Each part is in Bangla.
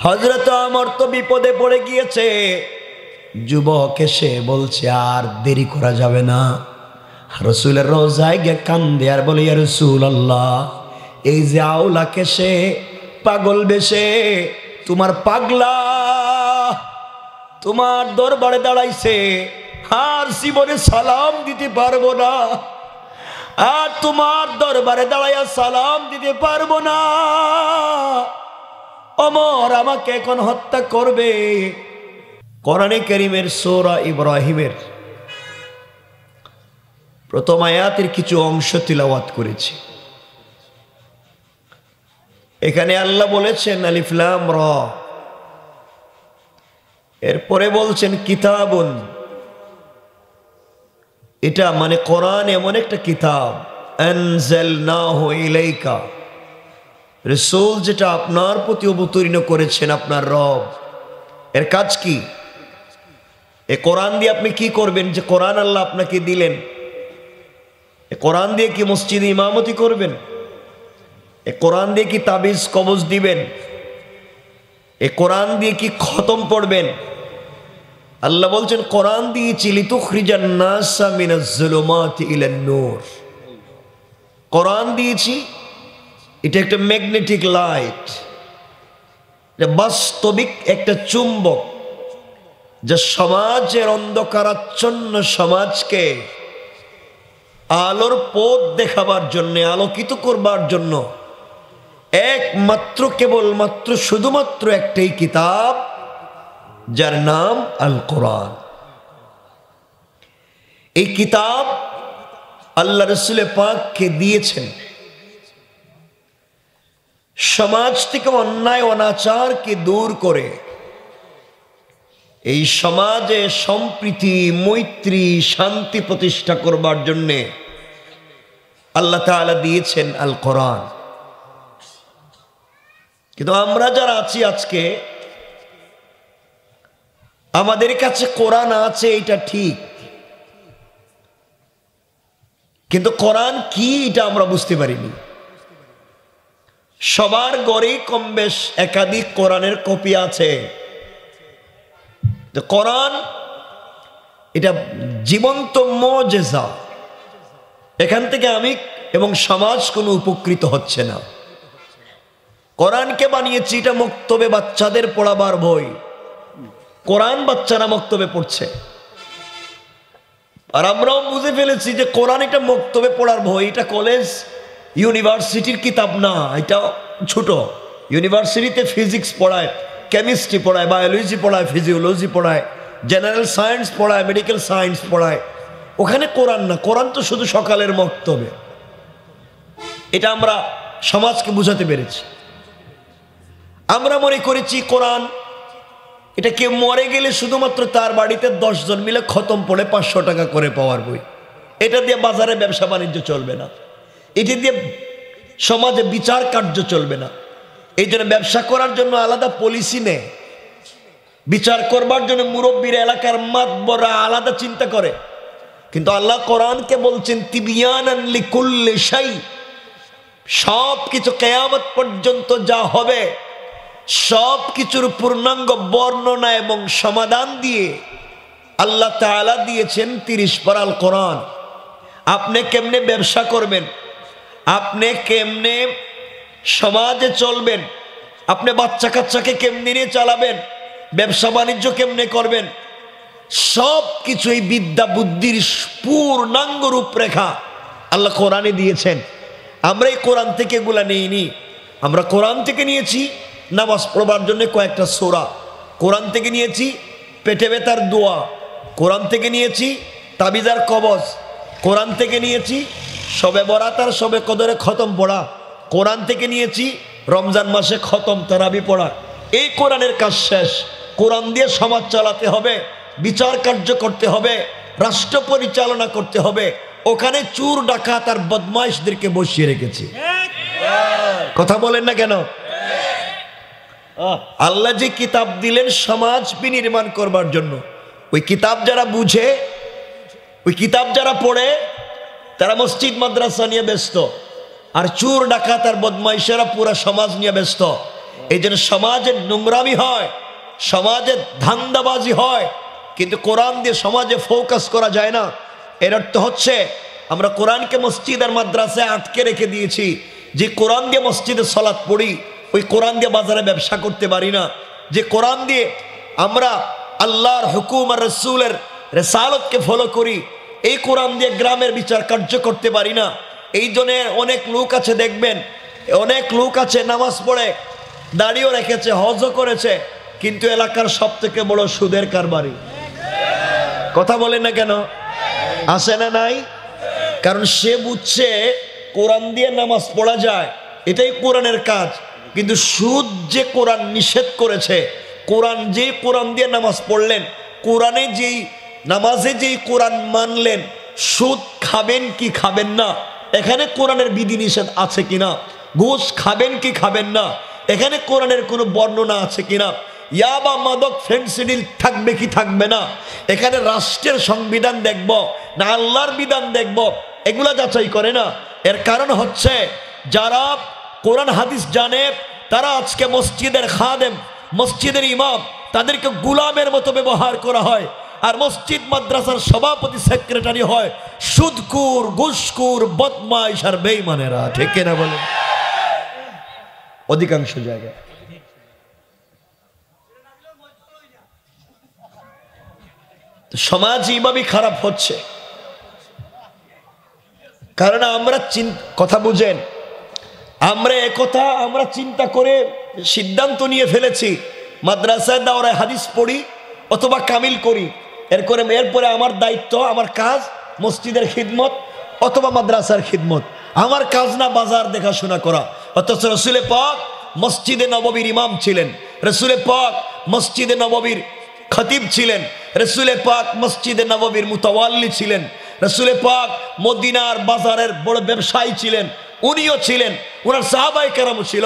হযরত ওমর তো বিপদে পড়ে গিয়েছে। যুবক এসে বলছে আর দেরি করা যাবে না। রাসূলের রওজায় গিয়ে কান্দে আর বলে, ইয়া রাসূলুল্লাহ, এই যে আওলাকে সে পাগল বেশে তোমার পাগলা তোমার দরবারে দাঁড়াইছে, আর জীবনে সালাম দিতে পারবো না, আর তোমার দরবারে দাঁড়াইয়া সালাম দিতে পারবো না। ওমর আমাকে এখন হত্যা করবে। কোরআনে কারীমের সূরা ইব্রাহিমের প্রথম আয়াতের কিছু অংশ তিলাওয়াত করেছি। এখানে আল্লাহ বলেছেন আলিফ লাম রা, এরপরে বলছেন কিতাবুন। এটা মানে কোরআন এমন একটা কিতাব, আনজালনাহু ইলাইকা, রাসূল যেটা আপনার প্রতি অবতীর্ণ করেছেন আপনার রব। এর কাজ কি? এই কোরআন দিয়ে আপনি কি করবেন? যে কোরআন আল্লাহ আপনাকে দিলেন, এই কোরআন দিয়ে কি মসজিদে ইমামতি করবেন? এই কোরআন দিয়ে কি তাবিজ কবজ দিবেন? এই কোরআন দিয়ে কি খতম পড়বেন? আল্লাহ বলছেন কোরআন দিয়েছি লিতুখরিজান নাসা মিনাজ যুলুমাতি ইলান নূর। কোরআন দিয়েছি, এটা একটা ম্যাগনেটিক লাইট, বাস্তবিক একটা চুম্বক, যা সমাজের অন্ধকারাচ্ছন্ন সমাজকে আলোর পথ দেখাবার জন্য, আলোকিত করবার জন্য একমাত্র কেবলমাত্র শুধুমাত্র একটাই কিতাব, যার নাম আল কোরআন। এই কিতাব আল্লাহ রাসূল পাককে দিয়েছেন সমাজ থেকে অন্যায় অনাচারকে দূর করে এই সমাজে সম্প্রীতি মৈত্রী শান্তি প্রতিষ্ঠা করবার জন্যে আল্লাহ তাআলা দিয়েছেন আল কোরআন। কিন্তু আমরা যারা আছি আজকে, আমাদের কাছে কোরআন আছে এটা ঠিক, কিন্তু কোরআন কি এটা আমরা বুঝতে পারিনি। সবার ঘরেই কম বেশ একাধিক কোরআনের কপি আছে। কোরআন এটা জীবন্ত মুজিজা, এখান থেকে আমি এবং সমাজ কোনো উপকৃত হচ্ছে না। কোরআনকে বানিয়েছি এটা মক্তবে বাচ্চাদের পড়াবার বই, কোরআন বাচ্চারা মক্তবে পড়ছে, আর আমরাও বুঝে ফেলেছি যে কোরআন এটা মক্তবে পড়ার বই, এটা কলেজ ইউনিভার্সিটির কিতাব না, এটা ছোট। ইউনিভার্সিটিতে ফিজিক্স পড়ায়, কেমিস্ট্রি পড়ায়, বায়োলজি পড়ায়, ফিজিওলজি পড়ায়, জেনারেল সায়েন্স পড়ায়, মেডিকেল সায়েন্স পড়ায়, ওখানে কোরআন না। কোরআন তো শুধু সকালের মক্তবে। এটা আমরা সমাজকে বুঝাতে পেরেছি। আমরা মনে করেছি কোরআন এটা কেউ মরে গেলে শুধুমাত্র তার বাড়িতে 10 জন মিলে খতম পড়ে 500 টাকা করে পাওয়ার বই। এটা দিয়ে বাজারে ব্যবসা বাণিজ্য চলবে না, এটা দিয়ে সমাজে বিচার কার্য চলবে না। এই জন্য ব্যবসা করার জন্য আলাদা পলিসি নেই, বিচার করবার জন্য মুরব্বীরা এলাকার মাতবররা আলাদা চিন্তা করে। কিন্তু আল্লাহ কোরআনকে বলছেন তিবিয়ানান লিকুল্লি শাই, সব কিছু কিয়ামত পর্যন্ত যা হবে সব কিছুর পূর্ণাঙ্গ বর্ণনা এবং সমাধান দিয়ে আল্লাহ তাআলা দিয়েছেন 30 পারা আল কোরআন। আপনি কেমনে ব্যবসা করবেন, আপনি কেমনে সমাজে চলবেন, আপনি বাচ্চা কাচ্চাকে কেমনে নিয়ে চালাবেন, ব্যবসা বাণিজ্য কেমনে করবেন, সব কিছু এই বিদ্যা বুদ্ধির পূর্ণাঙ্গ রূপরেখা আল্লাহ কোরআনে দিয়েছেন। আমরা এই কোরআন থেকে এগুলা নেইনি, আমরা কোরআন থেকে নিয়েছি নামাজ পড়বার জন্য কয়েকটা সূরা, কোরআন থেকে নিয়েছি পেটে ব্যথার দোয়া, কোরআন থেকে নিয়েছি তাবিজার কবজ, কোরআন থেকে নিয়েছি শবে বরাত আর শবে কদরে খতম পড়া, কোরআন থেকে নিয়েছি রমজান মাসে খতম তারাবি পড়া। এই কোরআনের কাজ শেষ। কোরআন দিয়ে সমাজ চালাতে হবে, বিচার কার্য করতে হবে, রাষ্ট্র পরিচালনা করতে হবে। ওখানে চোর ডাকাত আর বদমাইশদেরকে বসিয়ে রেখেছি। কথা বলেন না কেন? আল্লাহ যে কিতাব দিলেন সমাজ বিনির্মাণ করবার জন্য, ওই কিতাব যারা বুঝে, ওই কিতাব যারা পড়ে, তারা মসজিদ মাদ্রাসা নিয়ে ব্যস্ত, আর চোর ডাকাত আর বদমাইশেরা পুরা সমাজ নিয়ে ব্যস্ত। এই জন্য সমাজে নোংরামি হয়, সমাজে ধান্দাবাজি হয়, কিন্তু কোরআন দিয়ে সমাজে ফোকাস করা যায় না। এর অর্থ হচ্ছে আমরা কোরআনকে মসজিদ আর মাদ্রাসায় আটকে রেখে দিয়েছি। যে কোরআন দিয়ে মসজিদে সালাত পড়ি, ওই কোরআন দিয়ে বাজারে ব্যবসা করতে পারি না। যে কোরআন দিয়ে আমরা আল্লাহর হুকুম আর রসুলের রেসালতকে ফলো করি, এই কোরআন দিয়ে গ্রামের বিচার কার্য করতে পারি না। এই জন্য অনেক লোক আছে, দেখবেন অনেক লোক আছে নামাজ পড়ে, দাড়িও রেখেছে, হজও করেছে, কিন্তু এলাকার সব থেকে বড় সুদের কারবারি। কথা বলেন না কেন? আসে না নাই? কারণ সে বুঝছে কোরআন দিয়ে নামাজ পড়া যায়, এটাই কোরআনের কাজ। কিন্তু সুদ যে কোরআন নিষেধ করেছে, কোরআন দিয়ে নামাজ পড়লেন, কোরআনে যেই নামাজে যেই কোরআন মানলেন, সুদ খাবেন কি খাবেন না, এখানে কোরআনের বিধিনিষেধ আছে কিনা, ঘুষ খাবেন কি খাবেন না, এখানে কোরআনের কোনো বর্ণনা আছে কিনা, ইয়াবা মাদক ফেন্সিডিল থাকবে কি থাকবে না, এখানে রাষ্ট্রের সংবিধান দেখব না আল্লাহর বিধান দেখব, এগুলা যাচাই করে না। এর কারণ হচ্ছে যারা কোরআন হাদিস জানে তারা আজকে মসজিদের খাদেম, মসজিদের ইমাম, তাদেরকে গোলামের মতো ব্যবহার করা হয়। আর মসজিদ মাদ্রাসার সভাপতি সেক্রেটারি হয় সুদকুর, ঘুষকুর, বদমাইশ আর বেঈমানেরা। ঠিক কিনা বলে? অধিকাংশ জায়গায় সমাজ এইভাবেই খারাপ হচ্ছে। কারণ আমরা কথা বুঝেন, আমরা একথা আমরা চিন্তা করে সিদ্ধান্ত নিয়ে ফেলেছি মাদ্রাসায় দাওরায় হাদিস পড়ি অথবা কামিল করি, এরপরে আমার দায়িত্ব, আমার কাজ মসজিদের খিদমত অথবা মাদ্রাসার খিদমত, আমার কাজ না বাজার দেখাশোনা করা। অথচ রসুলে পাক মসজিদে নববীর ইমাম ছিলেন, রসুলে পাক মসজিদে নববীর খতিব ছিলেন, রসুলে পাক মসজিদে নববীর মুতাওয়াল্লি ছিলেন, রসুলে পাক মদিনার বাজারের বড় ব্যবসায়ী ছিলেন, উনিও ছিলেন, ওনার সাহাবায়ে কেরামও ছিল,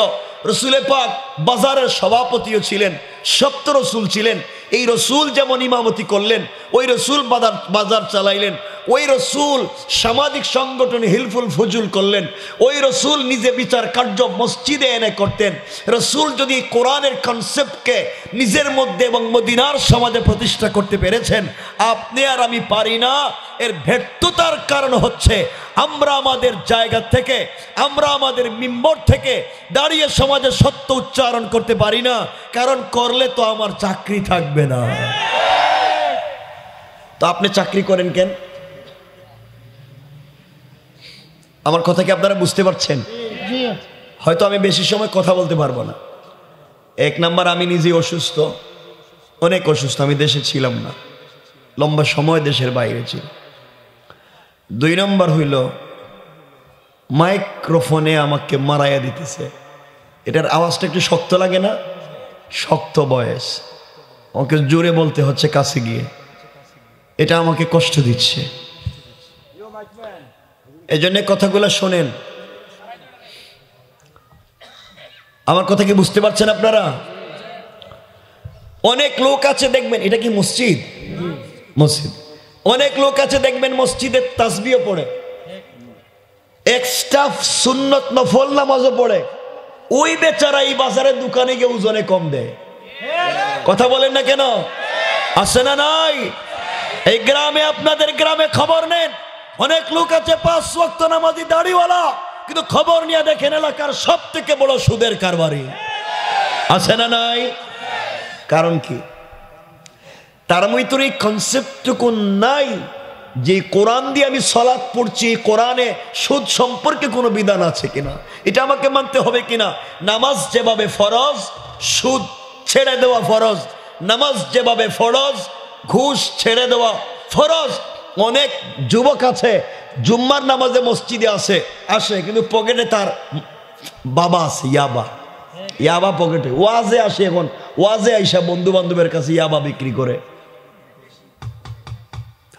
রসুলে পাক বাজারের সভাপতিও ছিলেন, সপ্ত রসুল ছিলেন। এই রসুল যেমন ইমামতি করলেন, ওই রসুল বাজার চালাইলেন, ওই রসুল সামাজিক সংগঠন হিলফুল ফুজুল করলেন, ওই রসুল নিজে বিচার কার্য মসজিদে এনে করতেন। রসুল যদি কোরআনের কনসেপ্টকে নিজের মধ্যে এবং মদিনার সমাজে প্রতিষ্ঠা করতে পেরেছেন, আপনি আর আমি পারি না। এর ব্যর্থতার কারণ হচ্ছে আমরা আমাদের জায়গা থেকে, আমরা আমাদের মিম্বর থেকে দাঁড়িয়ে সমাজে সত্য উচ্চারণ করতে পারি না। কারণ করলে তো আমার চাকরি থাকবে না। তো আপনি চাকরি করেন কেন? আমার কথা কি আপনারা বুঝতে পারছেন? হয়তো আমি বেশি সময় কথা বলতে পারবো না। এক নাম্বার, আমি নিজে অসুস্থ, অনেক অসুস্থ, আমি দেশে ছিলাম না, লম্বা সময় দেশের বাইরে ছিল। 2 নম্বর হইল মাইক্রোফোনে আমাকে মারাইয়া দিতেছে। এটার আওয়াজটা একটু শক্ত লাগে না? শক্ত বয়স, আমাকে জোরে বলতে হচ্ছে কাছে গিয়ে, এটা আমাকে কষ্ট দিচ্ছে। এই জন্য কথাগুলো শোনেন। আমার কথা কি বুঝতে পারছেন আপনারা? অনেক লোক আছে দেখবেন, এটা কি মসজিদ? মসজিদ। অনেক লোক আছে দেখবেন মসজিদের তাসবিহ পড়ে, এক্সট্রা সুন্নত নফল নামাজও পড়ে, ওই বেচারা এই বাজারের দোকানে গিয়ে ওজনে কম দেয়। কথা বলেন না কেন? আছে না নাই? এই গ্রামে, আপনাদের গ্রামে খবর নেন, অনেক লোক আছে 5 ওয়াক্ত নামাজি দাড়িওয়ালা, কিন্তু খবর নিয়ে দেখেন এলাকার সব থেকে বড় সুদের কারবারি। আছে না নাই? কারণ কি? তার মধ্যে এই কনসেপ্টটুকু নাই যে কোরআন দিয়ে আমি সালাত পড়ছি, কোরআনে সুদ সম্পর্কে কোনো বিধান আছে কিনা, এটা আমাকে মানতে হবে কিনা। নামাজ যেভাবে ফরজ, সুদ ছেড়ে দেওয়া ফরজ। নামাজ যেভাবে ফরজ, ঘুষ ছেড়ে দেওয়া ফরজ। অনেক যুবক আছে জুম্মার নামাজে মসজিদে আসে কিন্তু পকেটে তার বাবা আছে, ইয়াবা পকেটে। ওয়াজে আসে, এখন ওয়াজে আইসা বন্ধু বান্ধবের কাছে ইয়াবা বিক্রি করে।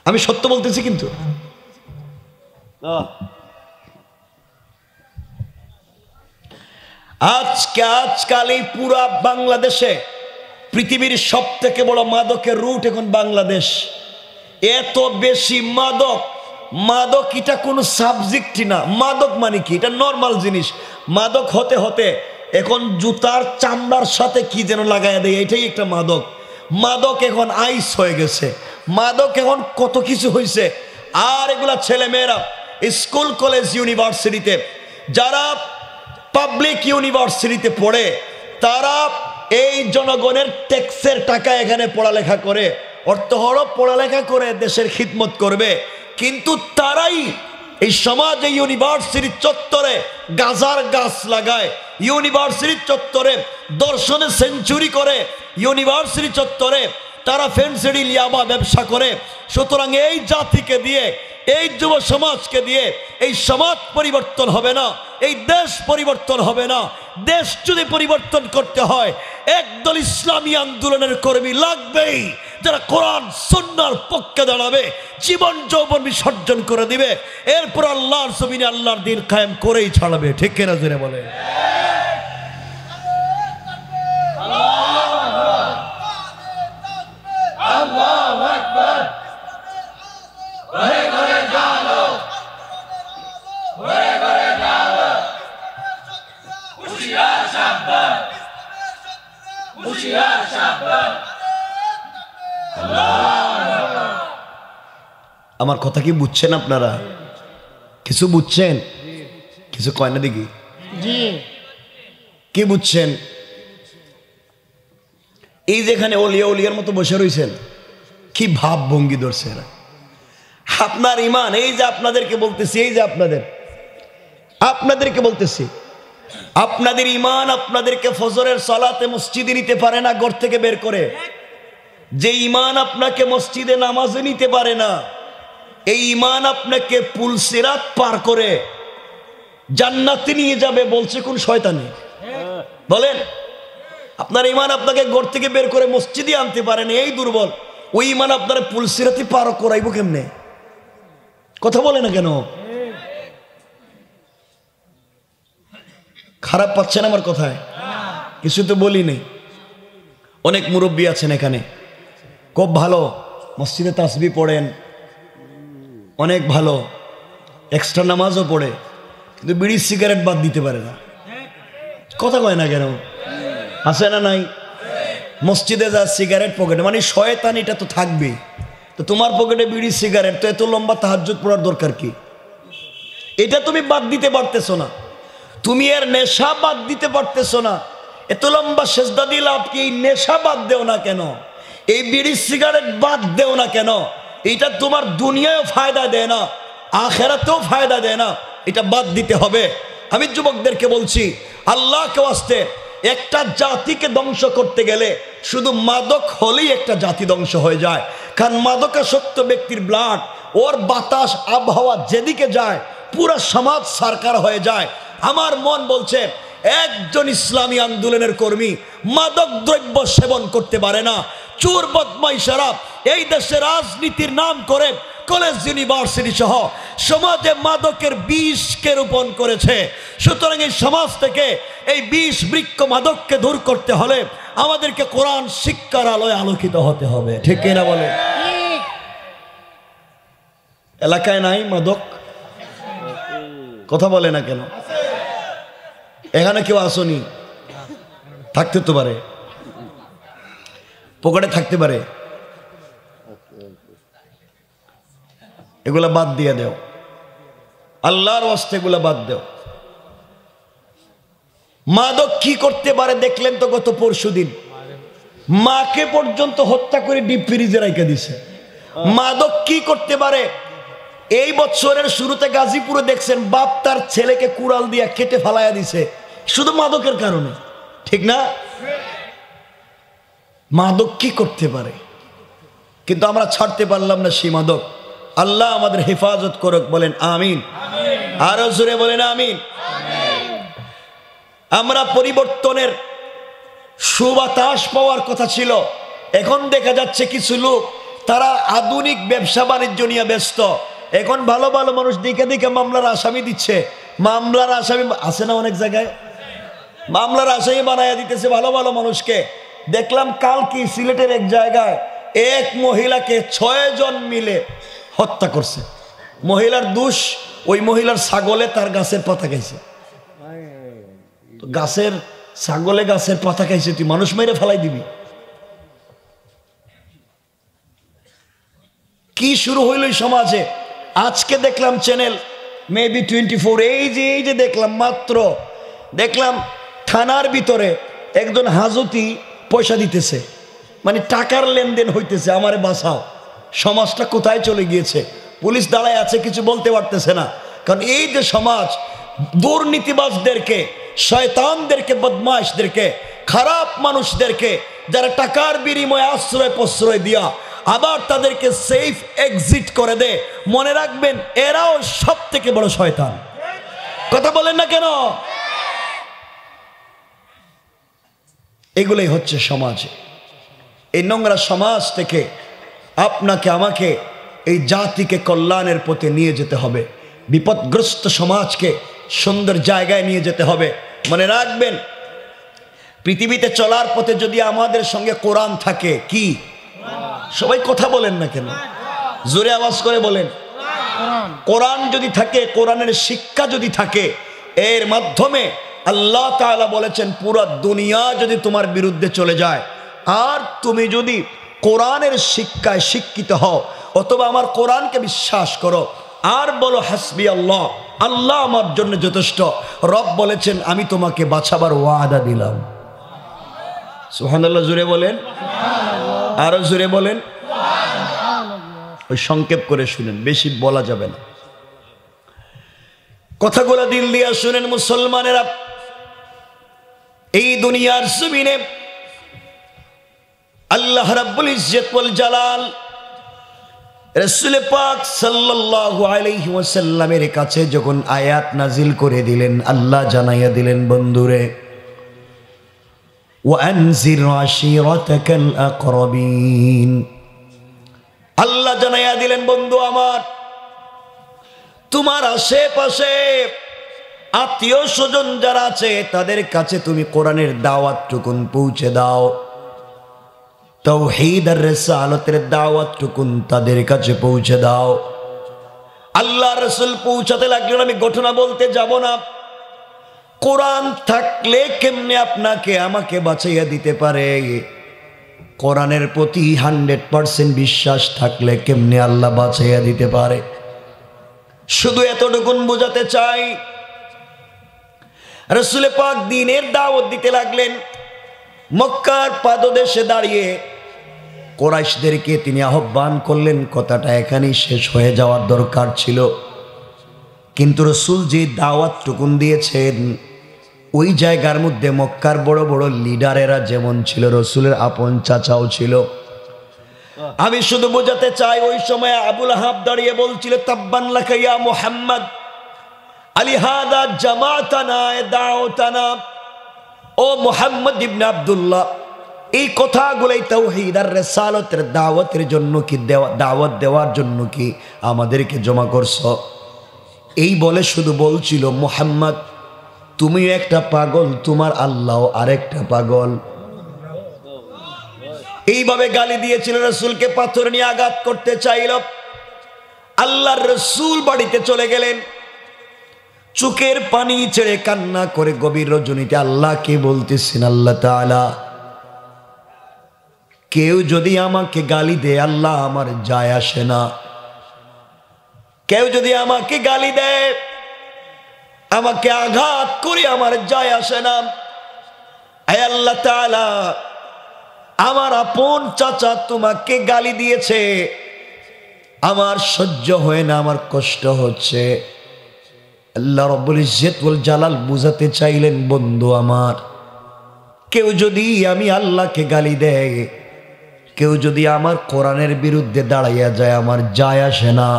আমি সত্য বলতেছি কিন্তু। আজকাল এই পুরা বাংলাদেশে পৃথিবীর সব থেকে বড় মাদকের রুট এখন বাংলাদেশ। এত বেশি মাদক এটা কোনো সাবজেক্টই না। মাদক মানে কি? এটা নর্মাল জিনিস। মাদক হতে হতে এখন জুতার চামড়ার সাথে কি যেন লাগাই দেয়, এটাই একটা মাদক। মাদক এখন আইস হয়ে গেছে, মাদক এখন কত কিছু হয়েছে। আর এগুলা ছেলে মেয়েরা স্কুল কলেজ ইউনিভার্সিটিতে, যারা পাবলিক ইউনিভার্সিটিতে পড়ে, তারা এই জনগণের ট্যাক্সের টাকা এখানে পড়ালেখা করে, অর্থহর পড়ালেখা করে দেশের খিদমত করবে। কিন্তু তারাই এই সমাজে ইউনিভার্সিটির চত্বরে গাজার গাছ লাগায়, ইউনিভার্সিটির চত্বরে দর্শনে সেঞ্চুরি করে, ইউনিভার্সিটি চত্বরে তারা ফেন্সিডিল ইয়াবা ব্যবসা করে। সুতরাং এই জাতিকে দিয়ে, এই যুব সমাজকে দিয়ে এই সমাজ পরিবর্তন হবে না, এই দেশ পরিবর্তন হবে না। দেশ যদি পরিবর্তন করতে হয় একদল ইসলামী আন্দোলনের কর্মী লাগবেই, যারা কোরআন সুন্নাহর পক্ষে দাঁড়াবে, জীবন যৌবন বিসর্জন করে দিবে, এরপর আল্লাহর জমিনে আল্লাহর দ্বীন কায়েম করেই ছাড়বে। ঠিক কিনা জোরে বলে? আমার কথা কি বুঝছেন আপনারা? কিছু বুঝছেন? কিছু কয় না দেখি কি বুঝছেন? এই যেখানে ওলিয়া ওলিয়ার মতো বসে রয়েছেন, কি ভাব ভঙ্গি ধরছে এরা। আপনার ইমান, এই যে আপনাদেরকে বলতেছি, এই যে আপনাদেরকে বলতেছি, আপনাদের ইমান আপনাদেরকে ফজরের সালাতে মসজিদে নিতে পারে না, ঘর থেকে বের করে। যে ইমান আপনাকে মসজিদে নামাজে নিতে পারে না, এই ইমান আপনাকে পুলসিরাত পার করে জান্নাতে নিয়ে যাবে বলছে কোন শয়তানে? বলেন। আপনার ইমান আপনাকে ঘর থেকে বের করে মসজিদে আনতে পারে না, এই দুর্বল। ওই ইমান আপনারা পুলসিরাতে পার করাইব কেমনে? কথা বলে না কেন? খারাপ পাচ্ছেন আমার কথায়? কিছু তো বলি নেই। অনেক মুরব্বী আছেন এখানে, খুব ভালো মসজিদে তাসবিহ পড়েন, অনেক ভালো এক্সট্রা নামাজও পড়ে, কিন্তু বিড়ি সিগারেট বাদ দিতে পারে না। কথা কয় না কেন? আছে না নাই? মসজিদে যা সিগারেট পকেটে, মানে শয়তান এটা তো থাকবেই। তো তোমার পকেটে বিড়ি সিগারেট, তো এত লম্বা তাহাজ্জুদ পড়ার দরকার কি? এটা তুমি বাদ দিতে পারতেছো না, তুমি এর নেশা বাদ দিতে পারতেছো না। এত লম্বা সেজদা দিয়ে লাভ কি? এই নেশা বাদ দেও না কেন? এই বিড়ি সিগারেট বাদ দেও না কেন? এটা তোমার দুনিয়ায়ও ফায়দা দেয় না, আখেরাতেও ফায়দা দেয় না, এটা বাদ দিতে হবে। আমি যুবকদেরকে বলছি, আল্লাহকে ওয়াস্তে একটা জাতিকে ধ্বংস করতে গেলে শুধু মাদক হলেই একটা জাতি ধ্বংস হয়ে যায়। কারণ মাদকাসক্ত ব্যক্তির ব্লাড, ওর বাতাস, আবহাওয়া যেদিকে যায় পুরো সমাজ সারকার হয়ে যায়। আমার মন বলছে একজন ইসলামী আন্দোলনের কর্মী মাদক দ্রব্য সেবন করতে পারে না। চোর বদমাইশেরা এই দেশে রাজনীতির নাম করে কলেজ ইউনিভার্সিটি সহ সমাজে মাদকের বিষকে রোপণ করেছে। সুতরাং এই সমাজ থেকে এই বিষ বৃক্ষ মাদককে দূর করতে হলে আমাদেরকে কোরআন শিক্ষার আলোয় আলোকিত হতে হবে। ঠিক কিনা বলে? এলাকায় নাই মাদক? কথা বলে না কেন? এখানে কেউ আসনি? থাকতে তো পারে, পকেটে থাকতে পারে। এগুলা বাদ দিয়ে দেও, আল্লাহর ওয়াস্তে এগুলা বাদ দেও। মাদক কি করতে পারে দেখলেন তো গত পরশুদিন? মাকে পর্যন্ত হত্যা করে ডিপ ফ্রিজে রাখা দিছে। মাদক কি করতে পারে? এই বছরের শুরুতে গাজীপুরে দেখছেন বাপ তার ছেলেকে কুড়াল দিয়া কেটে ফালাইয়া দিছে, শুধু মাদকের কারণে। ঠিক না? মাদক কি করতে পারে, কিন্তু আমরা ছাড়তে পারলাম না সেই মাদক। আল্লাহ আমাদের হেফাজত করুক, বলেন আমিন। আরো জোরে বলেন আমিন। আমরা পরিবর্তনের সুবাতাস পাওয়ার কথা ছিল, এখন দেখা যাচ্ছে কিছু লোক তারা আধুনিক ব্যবসা বাণিজ্য নিয়ে ব্যস্ত। এখন ভালো ভালো মানুষ দেখে দেখে মামলার আসামি দিচ্ছে। মামলার আসামি আছে না অনেক জায়গায়, মামলার আসামি বানাইয়া দিতেছে ভালো ভালো মানুষকে। দেখলাম কালকে সিলেটের এক জায়গায় এক মহিলাকে 6 জন মিলে হত্যা করছে। মহিলার দোষ, ওই মহিলার ছাগলে তার গাছের পাতা খাইছে। তো গাছের ছাগলে গাছের পাতা খাইছে, তুই মানুষ মেরে ফেলাই দিবি? কি শুরু হইল এই সমাজে? আজকে দেখলাম চ্যানেল মেবি 24, এই যে দেখলাম, মাত্র দেখলাম থানার ভিতরে একজন হাজতি পয়সা দিতেছে, মানে টাকার লেনদেন হইতেছে, আমারে বাঁচাও। সমাজটা কোথায় চলে গিয়েছে? পুলিশ দাঁড়ায় আছে, কিছু বলতে পারতেছে না, কারণ এই যে সমাজ দুর্নীতিবাজদেরকে, শয়তানদেরকে, বদমাইশদেরকে, খারাপ মানুষদেরকে, যারা টাকার বিনিময়ে আশ্রয় প্রশ্রয় দিয়া আবার তাদেরকে সেফ এক্সিট করে দে, মনে রাখবেন এরাও সব থেকে বড় শয়তান। কথা বলেন না কেন? এগুলোই হচ্ছে সমাজে। এই নোংরা সমাজ থেকে আপনাকে আমাকে এই জাতিকে কল্যাণের পথে নিয়ে যেতে হবে, বিপদগ্রস্ত সমাজকে সুন্দর জায়গায় নিয়ে যেতে হবে। মনে রাখবেন, পৃথিবীতে চলার পথে যদি আমাদের সঙ্গে কোরআন থাকে, কি সবাই কথা বলেন না কেন? জোরে আওয়াজ করে বলেন। কোরআন যদি থাকে, কোরআনের শিক্ষা যদি থাকে, এর মাধ্যমে আল্লাহ তাআলা বলেছেন পুরো দুনিয়া যদি তোমার বিরুদ্ধে চলে যায়, আর তুমি যদি কোরআনের শিক্ষায় শিক্ষিত হও অথবা আমার কোরআনকে বিশ্বাস করো আর বলো হাসবি আল্লাহ, আল্লাহ আমার জন্য যথেষ্ট, রব বলেছেন আমি তোমাকে বাঁচাবার ওয়াদা দিলাম। সুবহানাল্লাহ জোরে বলেন, আরো জোরে বলেন। ওই সংক্ষেপ করে শুনেন, বেশি বলা যাবে না, কথাগুলো দিল দিয়া শুনেন মুসলমানেরা। এই দুনিয়ার জমিনে আল্লাহ রাব্বুল ইজ্জত ওয়াল জালাল রাসূল পাক সাল্লাল্লাহু আলাইহি ওয়াসাল্লামের কাছে যখন আয়াত নাজিল করে দিলেন, আল্লাহ জানাইয়া দিলেন, বন্ধুরে ওয়ানজির আশিরাতাকাল আকরাবিন, আল্লাহ জানাইয়া দিলেন, বন্ধু আমার, তোমার আশেপাশে আত্মীয় স্বজন যারা আছে তাদের কাছে তুমি কোরআনের দাওয়াতটুকুন পৌঁছে দাও, তাওহীদ আর রিসালাতের দাওয়াতটুকুন তাদের কাছে পৌঁছে দাও। আল্লাহ রাসূল পৌঁছাতে লাগলেন। আমি ঘটনা বলতে যাব না, কোরআন থাকলে কেমনে আপনাকে আমাকে বাঁচাইয়া দিতে পারে, কোরআনের প্রতি 100% বিশ্বাস থাকলে কেমনে আল্লাহ বাঁচাইয়া দিতে পারে। শুধু এতটুকুন বোঝাতে চাই, রাসূল পাক দ্বীনের দাওয়াত দিতে লাগলেন। মক্কার পাদদেশে দাঁড়িয়ে কুরাইশদেরকে তিনি আহ্বান করলেন। কথাটা এখানেই শেষ হয়ে যাওয়ার দরকার ছিল, কিন্তু রাসূল যে দাওয়াতটুকুন দিয়েছেন ওই জায়গার মধ্যে মক্কার বড় বড় লিডারেরা যেমন ছিল, রাসূলের আপন চাচাও ছিল। আমি শুধু বোঝাতে চাই, ওই সময় আবু লাহাব দাঁড়িয়ে বলছিল, তাব্বান লাকা ইয়া মুহাম্মদ আলিহাদা জামাতানা দাওতানা, ও মুহাম্মদ ইবনে আব্দুল্লাহ, এই কথাগুলোই তাওহীদ আর রিসালাতের দাওয়াতের জন্য কি, দাওয়াত দেওয়ার জন্য কি আমাদেরকে জমা করছো? এই বলে শুধু বলছিল, মুহাম্মদ তুমিও একটা পাগল, তোমার আল্লাহ আরেকটা পাগল। এইভাবে গালি দিয়েছিল, রাসূলকে পাথর নিয়ে আঘাত করতে চাইল। আল্লাহর রাসূল বাড়িতে চলে গেলেন, চোখের পানি ছেড়ে কান্না করে গভীর রজনীতে আল্লাহকে বলতেছেন, আল্লাহ তাআলা কেউ যদি আমাকে গালি দেয় আল্লাহ আমার যায় আসে না, কেউ যদি আমাকে গালি দেয়, আমাকে আঘাত করে আমার যায় আসে না। হে আল্লাহ তাআলা, আমার আপন চাচা তোমাকে গালি দিয়েছে, আমার সহ্য হয় না, আমার কষ্ট হচ্ছে। আল্লাহ রাব্বুল ইজ্জত ওয়াল জালাল বুঝাতে চাইলেন, বন্ধু আমার, কেউ যদি আমি আল্লাহকে গালি দেয়, কেউ যদি আমার কোরআনের বিরুদ্ধে দাঁড়াইয়া যায়, আমার যায় আসে না।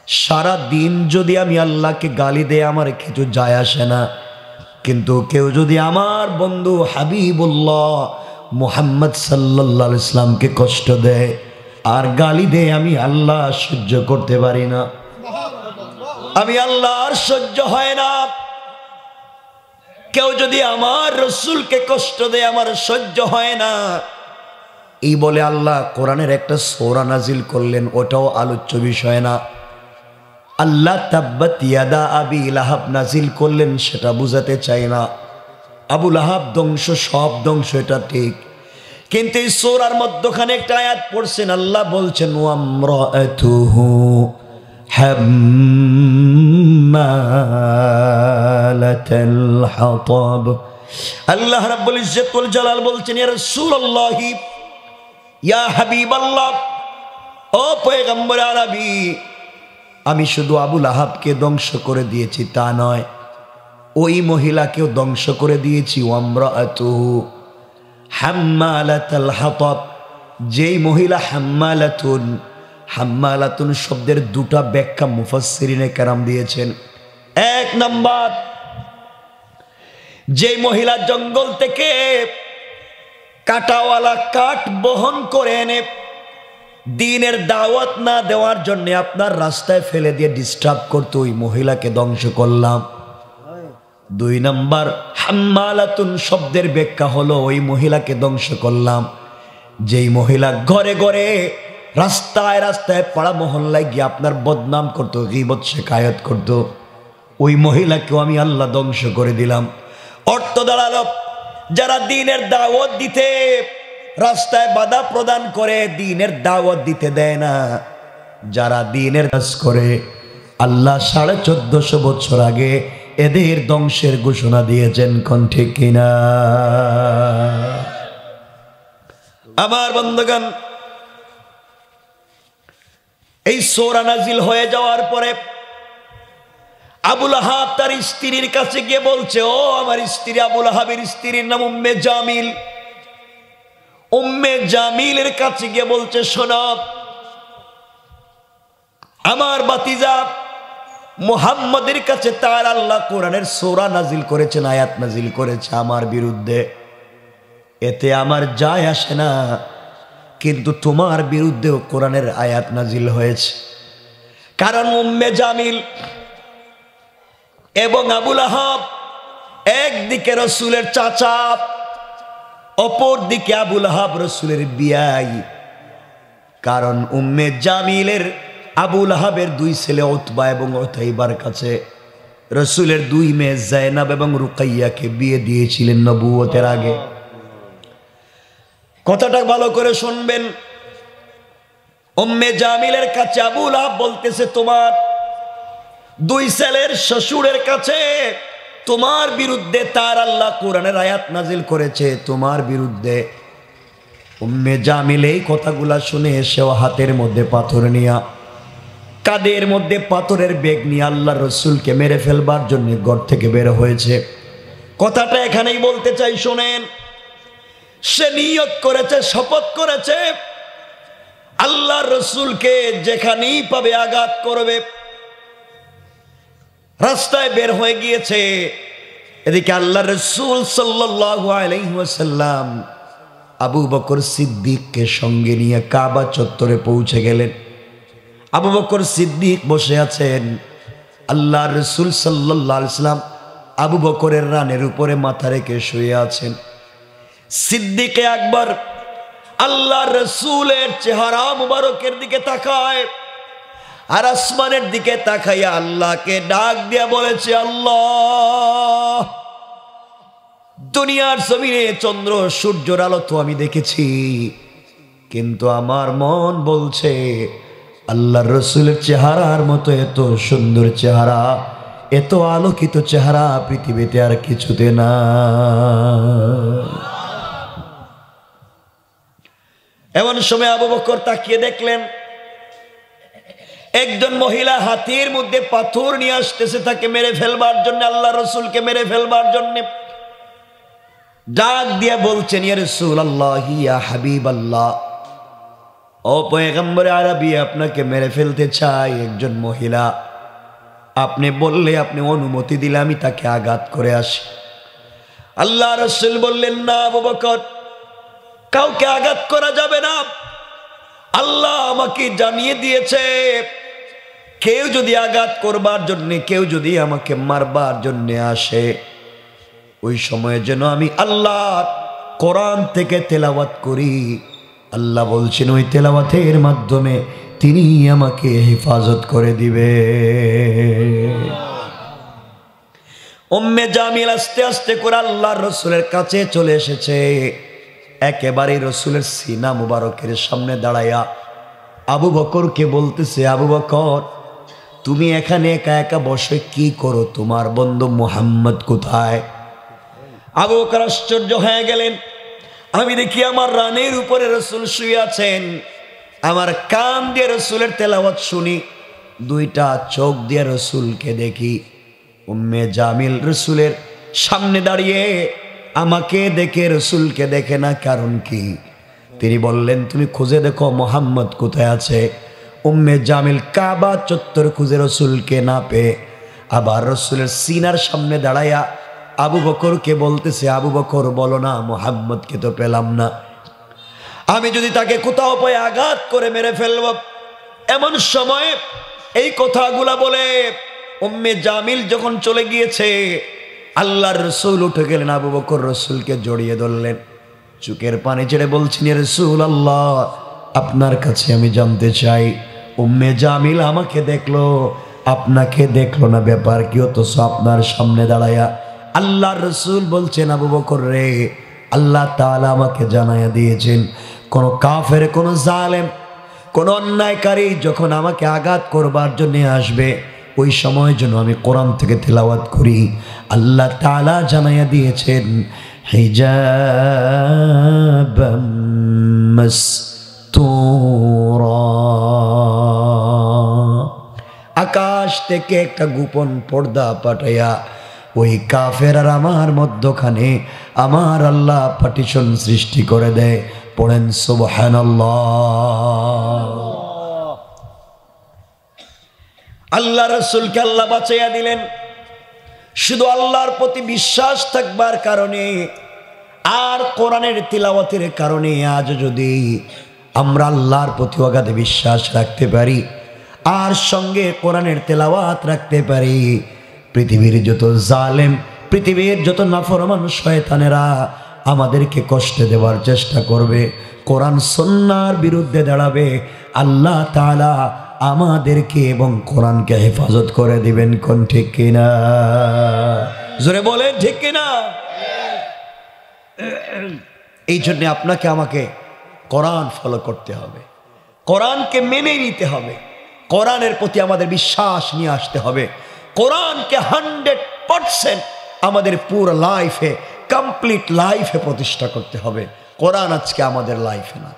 সারা দিন যদি আমি আল্লাহকে গালি দেয়, আমার কিছু যায় আসে না। কিন্তু কেউ যদি আমার বন্ধু হাবিবুল্লাহ মুহাম্মদ সাল্লাল্লাহু আলাইহি ইসলামকে কষ্ট দেয় আর গালি দেয়, আমি আল্লাহ সহ্য করতে পারি না, আমি আল্লাহ আর সহ্য হয় না। কেউ যদি আমার রাসূলকে কষ্ট দেয়, আমার সহ্য হয় না। এই বলে আল্লাহ কোরআনের একটা সূরা নাজিল করলেন, ওটাও আলোচ্য বিষয় না। আল্লাহ তাব্বাত ইয়াদা আবি লাহাব নাজিল করলেন, সেটা বুঝাতে চাই না। আবুল আহাব ধ্বংস, সব ধ্বংস, এটা ঠিক। কিন্তু এই সূরার মধ্যখানে একটা আয়াত পড়ছেন, আল্লাহ বলছেন ওয়ামরাআতুহু হাম্মালাতাল হাতাব। আল্লাহ রাব্বুল ইজ্জত ওয়াল জালাল বলছেন, ইয়া রাসূলুল্লাহ, ইয়া হাবিবাল্লাহ, ও পয়গম্বর আরবি, আমি শুধু আবুল আহাবকে ধ্বংস করে দিয়েছি তা নয়, ওই মহিলাকেও ধ্বংস করে দিয়েছি। ওয়ামরাআতুহু হাম্মালাতাল হাতাব, যেই মহিলা হাম্মালাতুন, হাম্মালাতুন শব্দের দুটা ব্যাখ্যা মুফাসসিরিনে কেরাম দিয়েছেন। এক নাম্বার, যেই মহিলা জঙ্গল থেকে কাটাওয়ালা কাঠ বহন করে এনে দ্বীনের দাওয়াত না দেওয়ার জন্য আপনার রাস্তায় ফেলে দিয়ে ডিস্টার্ব করতো, ওই মহিলাকে ধ্বংস করলাম। দুই নাম্বার, হাম্মালাতুন শব্দের ব্যাখ্যা হলো ওই মহিলাকে ধ্বংস করলাম যেই মহিলা ঘরে ঘরে রাস্তায় রাস্তায় পাড়া মহল্লায় গিয়ে আপনার বদনাম করতো, গীবত শিকায়ত করতো, ওই মহিলাকেও আমি আল্লাহ ধ্বংস করে দিলাম। অর্থ দাঁড়ালো, যারা দ্বীনের দাওয়াত দিতে রাস্তায় বাধা প্রদান করে, দ্বীনের দাওয়াত দিতে দেয় না, যারা দ্বীনের কাজ করে, আল্লাহ 1450 বছর আগে এদের ধ্বংসের ঘোষণা দিয়েছেন। কোন ঠিক কিনা? আমার বন্ধুগণ, এই সূরা নাজিল হয়ে যাওয়ার পরে আবুল আহাব তার স্ত্রীর কাছে গিয়ে বলছে, ও আমার স্ত্রী। আবুল আহাবের স্ত্রীর নাম উম্মে জামিল। উম্মে জামিলের কাছে গিয়ে বলছে, শোনো, আমার ভাতিজা মুহাম্মদের কাছে তার আল্লাহ কোরআনের সূরা নাজিল করেছেন, আয়াত নাজিল করেছে আমার বিরুদ্ধে, এতে আমার যায় আসে না, কিন্তু তোমার বিরুদ্ধেও কোরআনের আয়াত নাজিল হয়েছে। কারণ উম্মে জামিল এবং আবুল আহাব একদিকে রাসূলের চাচা, অপর দিকে আবুল আহাব রাসূলের বিয়াই। কারণ উম্মে জামিলের আবুল আহাবের 2 ছেলে উতবা এবং উতাইবার কাছে রাসূলের 2 মেয়ে যায়নাব এবং রুকাইয়াকে বিয়ে দিয়েছিলেন নবুয়তের আগে। কথাটা ভালো করে শুনবেন। উম্মে জামিলের কাছে আবুল আহাব বলতেছে, তোমার 2 ছেলের শ্বশুরের কাছে তোমার বিরুদ্ধে তার আল্লাহ কোরআনের আয়াত নাজিল করেছে, তোমার বিরুদ্ধে। উম্মে জামিল এই কথাগুলা শুনে এসেও হাতের মধ্যে পাথর নিয়া, কাঁধের মধ্যে পাথরের ব্যাগ নিয়ে আল্লাহ রসুলকে মেরে ফেলবার জন্য ঘর থেকে বের হয়েছে। কথাটা এখানেই বলতে চাই, শোনেন। সে নিয়ত করেছে, শপথ করেছে, আল্লাহ রসুলকে যেখানেই পাবে আঘাত করবে। রাস্তায় বের হয়ে গিয়েছে। এদিকে আল্লাহ রসুল সাল্লাল্লাহু আলাইহি ওয়াসাল্লাম আবু বকর সিদ্দিককে সঙ্গে নিয়ে কাবা চত্বরে পৌঁছে গেলেন। আবু বকর সিদ্দিক বসে আছেন। আল্লাহ রসুল সাল্লাল্লাহু আলাইহি ওয়াসাল্লাম আবু বকরের রানের উপরে মাথা রেখে শুয়ে আছেন। সিদ্দিকে আকবর আল্লাহ রসুলের চেহারা মুবারকের দিকে তাকায়, আর আসমানের দিকে তাকাইয়া আল্লাহকে ডাক দিয়া বলেছে, আল্লাহ, দুনিয়ার জমিনে চন্দ্র সূর্যের আলো তো আমি দেখেছি, কিন্তু আমার মন বলছে আল্লাহ রসুলের চেহারার মতো এত সুন্দর চেহারা, এত আলোকিত চেহারা পৃথিবীতে আর কিছুতে না। এমন সময় আবু বকর তাকিয়ে দেখলেন একজন মহিলা হাতির মধ্যে পাথর নিয়ে আসতেছে তাকে মেরে ফেলবার জন্য, আল্লাহ রসুলকে মেরে ফেলবার জন্য। ডাক দিয়ে বলছেন, ইয়া রাসূলুল্লাহ, ইয়া হাবিবাল্লাহ, ও পয়গম্বর আরবি, আপনাকে মেরে ফেলতে চাই একজন মহিলা। আপনি বললে, আপনি অনুমতি দিলে আমি তাকে আঘাত করে আসি। আল্লাহ রসুল বললেন, না আবু বকর, কাউকে আঘাত করা যাবে না। আল্লাহ আমাকে জানিয়ে দিয়েছে, কেউ যদি আঘাত করবার জন্য, কেউ যদি আমাকে মারবার জন্য আসে, ওই সময়ে যেন আমি আল্লাহ কোরআন থেকে তেলাওয়াত করি। আল্লাহ বলছেন ওই তেলাওয়াতের মাধ্যমে তিনি আমাকে হেফাজত করে দিবে। উম্মে জামিল আস্তে আস্তে করে আল্লাহর রসুলের কাছে চলে এসেছে। একেবারে রসুলের সিনা মুবারকের সামনে দাঁড়াইয়া আবু বকরকে বলতেছে, আবু বকর তুমি এখানে একা একা বসে কি করো? তোমার বন্ধু মুহাম্মদ কোথায়? আবু বকর আশ্চর্য হয়ে গেলেন। আমি দেখি আমার রানের উপরে রসুল শুয়ে আছেন, আমার কান দিয়ে রসুলের তেলাওয়াত শুনি, দুইটা চোখ দিয়ে রসুলকে দেখি। উম্মে জামিল রসুলের সামনে দাঁড়িয়ে আমাকে দেখে রসুলকে দেখে না, কারণ কি? তিনি বললেন তুমি খুঁজে দেখো মুহাম্মদ কোথায় আছে। উম্মে জামিল কাবা চত্বর খুঁজে রসুলকে না পেয়ে আবার রসুলের সিনার সামনে দাঁড়াইয়া আবু বকরকে বলতেছে, আবু বকর বলো না, মুহাম্মদকে তো পেলাম না, আমি যদি তাকে কোথাও পাই আঘাত করে মেরে ফেলব। এমন সময় এই কথাগুলা বলে উম্মে জামিল যখন চলে গিয়েছে, আল্লাহর রসুল উঠে গেলেন। আবু বকর রসুলকে জড়িয়ে ধরলেন, চোখের পানি ছেড়ে বলছেন, রসুল আল্লাহ আপনার কাছে আমি জানতে চাই, উম্মে জামিল আমাকে দেখলো, আপনাকে দেখলো না, ব্যাপার কি? অথচ আপনার সামনে দাঁড়ায়া আল্লাহর রসুল বলছেন, আবু বকর রে, আল্লাহ তাআলা আমাকে জানাইয়া দিয়েছেন, কোন কাফের, কোন জালেম, কোন অন্যায়কারী যখন আমাকে আঘাত করবার জন্য আসবে, ওই সময় যেন আমি কোরআন থেকে তেলাওয়াত করি। আল্লাহ তাআলা জানাইয়া দিয়েছেন, হিজাবাম মাসতুরা, আকাশ থেকে একটা গোপন পর্দা পাঠাইয়া ওই কাফের আর আমার মধ্যখানে আমার আল্লাহ পার্টিশন সৃষ্টি করে দেয়। পড়েন সুবহানাল্লাহ। আল্লাহ রসুলকে আল্লাহ বাঁচাইয়া দিলেন শুধু আল্লাহর প্রতি বিশ্বাস থাকবার কারণে আর কোরআনের তিলাওয়াতের কারণে। আজ যদি আমরা আল্লাহর প্রতি অগাধ বিশ্বাস রাখতে পারি আর সঙ্গে কোরআনের তেলাওয়াত রাখতে পারি, পৃথিবীর যত জালেম, পৃথিবীর যত নাফরমান শয়তানেরা আমাদেরকে কষ্ট দেওয়ার চেষ্টা করবে, কোরআন সুন্নাহর বিরুদ্ধে দাঁড়াবে, আল্লাহ তাআলা আমাদেরকে এবং কোরআনকে হেফাজত করে দিবেন। কোন ঠিক কিনা? জোরে বলেন ঠিক কিনা? এই জন্য আপনাকে আমাকে কোরআন ফলো করতে হবে, কোরআনকে মেনে নিতে হবে, কোরআনের প্রতি আমাদের বিশ্বাস নিয়ে আসতে হবে, কোরআনকে 100% আমাদের পুরো লাইফে, কমপ্লিট লাইফে প্রতিষ্ঠা করতে হবে। কোরআন আজকে আমাদের লাইফে না,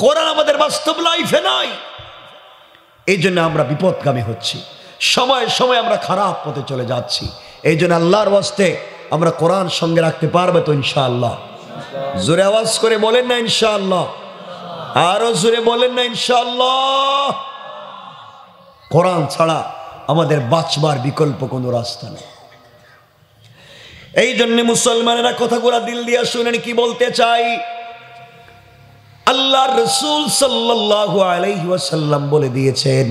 কোরআন আমাদের বাস্তব লাইফে নাই। এই জন্য আমরা বিপদগামী হচ্ছি, সময় সময় আমরা খারাপ পথে চলে যাচ্ছি। এই জন্য আল্লাহর ওয়াস্তে আমরা কোরআন সঙ্গে রাখতে পারবে তো ইনশাআল্লাহ? জোরে আওয়াজ করে বলেন না ইনশাআল্লাহ? আরো জোরে বলেন না ইনশাআল্লাহ? কোরআন ছাড়া আমাদের বাঁচবার বিকল্প কোনো রাস্তা নেই। এই জন্য মুসলমানেরা কথাগুলা দিল দিয়া শুনেন কি বলতে চাই। আল্লাহর রাসূল সাল্লাল্লাহু আলাইহি ওয়াসাল্লাম বলে দিয়েছেন,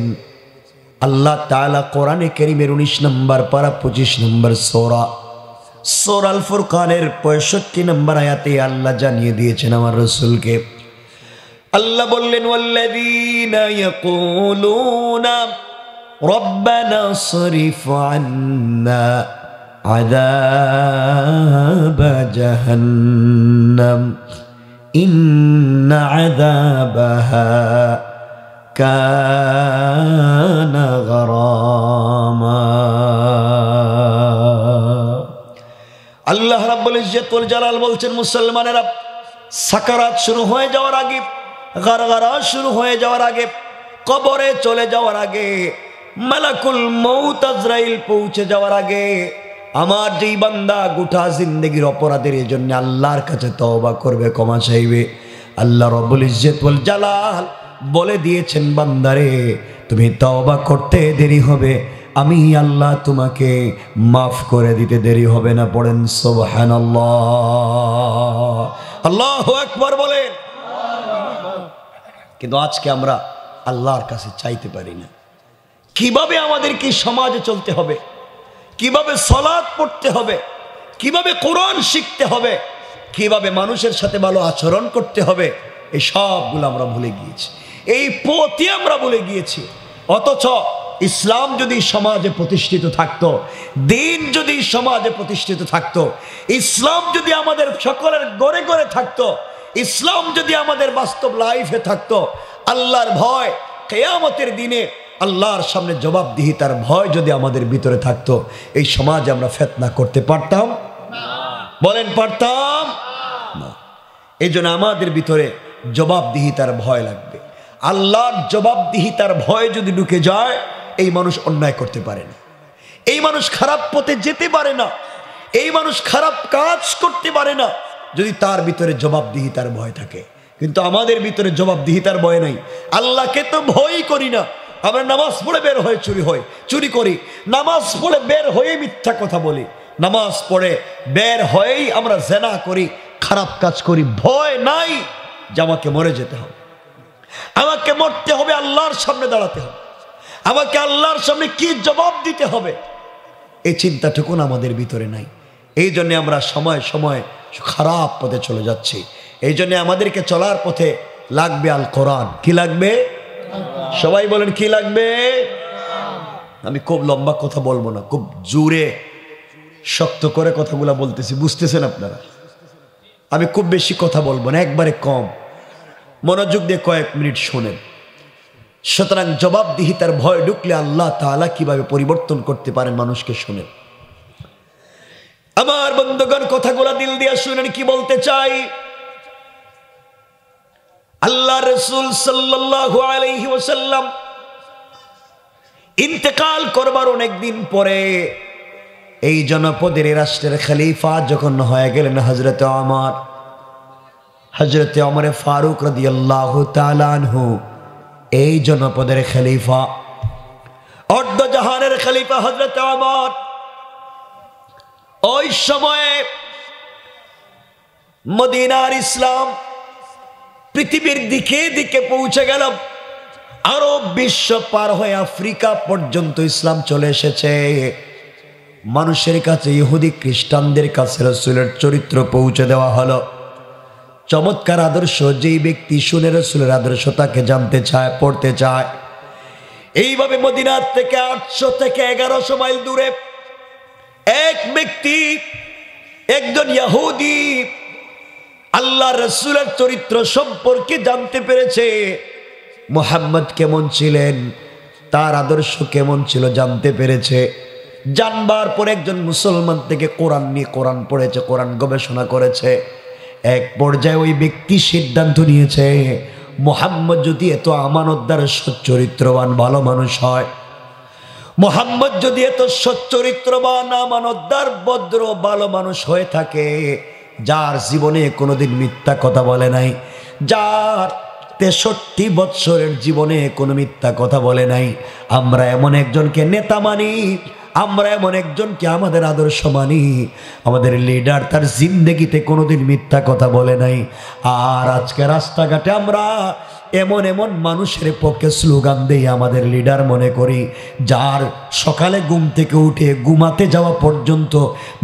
আল্লাহ তাআলা কোরআনে কারীমের 19 নম্বর পারা 25 নম্বর সূরা আল ফুরকানের 65 নম্বর আয়াতে আল্লাহ জানিয়ে দিয়েছেন আমার রাসূলকে। আল্লাহ বললেন, ওয়াল্লাযীনা ইয়াকুলুনা রব্বানা সরিফ আন্না আযাব জাহান্নাম ইন্না আযাবাহা কানা গরামা। আল্লাহ রাব্বুল ইজ্জত ওয়াল জালাল বলছেন, মুসলমানেরা সাকারাত শুরু হয়ে যাওয়ার আগে, গারগারা শুরু হয়ে যাওয়ার আগে, কবরে চলে যাওয়ার আগে, মালাকুল মউত আজরাইল পৌঁছে যাওয়ার আগে আমার যেই বান্দা গোটা জিন্দেগির অপরাধের জন্য আল্লাহর কাছে তওবা করবে, ক্ষমা চাইবে, আল্লাহ রাব্বুল ইজ্জত ওয়াল জালাল বলে দিয়েছেন, বান্দারে তুমি তওবা করতে দেরি হবে, আমি আল্লাহ তোমাকে মাফ করে দিতে দেরি হবে না। পড়েন সুবহানাল্লাহ, আল্লাহু আকবার বলেন। কিন্তু আজকে আমরা আল্লাহর কাছে চাইতে পারি না। কিভাবে আমাদেরকে সমাজে চলতে হবে, কিভাবে সালাত পড়তে হবে, কিভাবে কোরআন শিখতে হবে, কিভাবে মানুষের সাথে ভালো আচরণ করতে হবে, এই সবগুলো আমরা ভুলে গিয়েছি, এই পথই আমরা ভুলে গিয়েছি। অথচ ইসলাম যদি সমাজে প্রতিষ্ঠিত থাকতো, দিন যদি সমাজে প্রতিষ্ঠিত থাকতো, ইসলাম যদি আমাদের সকলের ঘরে ঘরে থাকতো, ইসলাম যদি আমাদের বাস্তব লাইফে থাকতো, আল্লাহর ভয়, কিয়ামতের দিনে আল্লাহর সামনে জবাবদিহিতার ভয় যদি আমাদের ভিতরে থাকতো, এই সমাজে আমরা ফিতনা করতে পারতাম না। বলেন পারতাম না? এই জন্য আমাদের ভিতরে জবাবদিহিতার ভয় লাগবে। আল্লাহর জবাবদিহিতার ভয় যদি ঢুকে যায়, এই মানুষ অন্যায় করতে পারে না, এই মানুষ খারাপ পথে যেতে পারে না, এই মানুষ খারাপ কাজ করতে পারে না, যদি তার ভিতরে জবাবদিহিতার ভয় থাকে। কিন্তু আমাদের ভিতরে জবাবদিহিতার ভয় নাই। আল্লাহকে তো ভয়ই করি না। আমরা নামাজ পড়ে বের হয়ে চুরি করি, নামাজ পড়ে বের হয়ে মিথ্যা কথা বলি, নামাজ পড়ে বের হয়েই আমরা জেনা করি, খারাপ কাজ করি। ভয় নাই যে আমাকে মরে যেতে হবে, আমাকে মরতে হবে, আল্লাহর সামনে দাঁড়াতে হবে, আমাকে আল্লাহর সামনে কি জবাব দিতে হবে, এই চিন্তাটুকু আমাদের ভিতরে নাই। এই জন্য আমরা সময় সময় খারাপ পথে চলে যাচ্ছি। এই জন্য আমাদেরকে চলার পথে লাগবে আল কোরআন। কি লাগবে? সবাই বলেন কি লাগবে? আমি খুব লম্বা কথা বলবো না, খুব জোরে শক্ত করে কথাগুলো বলতেছি, বুঝতেছেন আপনারা? আমি খুব বেশি কথা বলবো না, একবারে কম, মনোযোগ দিয়ে কয়েক মিনিট শোনেন। সুতরাং জবাবদিহিতার ভয় ঢুকলে আল্লাহ তাআলা কিভাবে পরিবর্তন করতে পারেন মানুষকে শোনেন। আমার বন্ধুগণ, কথাগুলো দিল দিয়ে শুনেন কি বলতে চাই। আল্লাহ রাসূল সাল্লাল্লাহু আলাইহি ওয়াসাল্লাম ইন্তেকাল করবার অনেকদিন পরে এই জনপদের রাষ্ট্রের খলিফা যখন হয়ে গেলেন হযরতে ওমর ফারুক রাদিয়াল্লাহু তাআলা আনহু, এই জনপদের খলিফা, অর্ধ জাহানের খলিফা হযরতে ওমর। ওই সময়ে মদিনার ইসলাম পৃথিবীর দিকে দিকে পৌঁছে গেল, আরব বিশ্ব পার হয়ে আফ্রিকা পর্যন্ত ইসলাম চলে এসেছে। মানুষের কাছে, ইহুদি খ্রিস্টানদের কাছে রাসূলের চরিত্র পৌঁছে দেওয়া হলো। চমৎকার আদর্শ, যেই ব্যক্তি শুনে রাসূলের আদর্শ তাকে জানতে চায়, পড়তে চায়। এইভাবে মদিনার থেকে 800 থেকে 1100 মাইল দূরে এক ব্যক্তি, একজন ইহুদি আল্লাহ রাসূলের চরিত্র সম্পর্কে জানতে পেরেছে। মুহাম্মদ কেমন ছিলেন, তার আদর্শ কেমন ছিল জানতে পেরেছে। জানবার পর একজন মুসলমান থেকে কোরআন নিয়ে কোরআন পড়েছে, কোরআন গবেষণা করেছে। এক পর্যায়ে ওই ব্যক্তি সিদ্ধান্ত নিয়েছে, মুহাম্মদ যদি এত আমানতদার সচ্চরিত্রবান ভালো মানুষ হয়, মুহাম্মদ যদি এত সচ্চরিত্রবান আমানতদার ভদ্র ভালো মানুষ হয়ে থাকে, যার জীবনে কোনোদিন মিথ্যা কথা বলে নাই, যার 63 বৎসরের জীবনে কোনো মিথ্যা কথা বলে নাই, আমরা এমন একজনকে নেতা মানি, আমরা এমন একজনকে আমাদের আদর্শ মানি, আমাদের লিডার তার জিন্দেগিতে কোনোদিন মিথ্যা কথা বলে নাই। আর আজকে রাস্তাঘাটে আমরা এমন এমন মানুষের পক্ষে স্লোগান দেই আমাদের লিডার মনে করি, যার সকালে ঘুম থেকে উঠে ঘুমাতে যাওয়া পর্যন্ত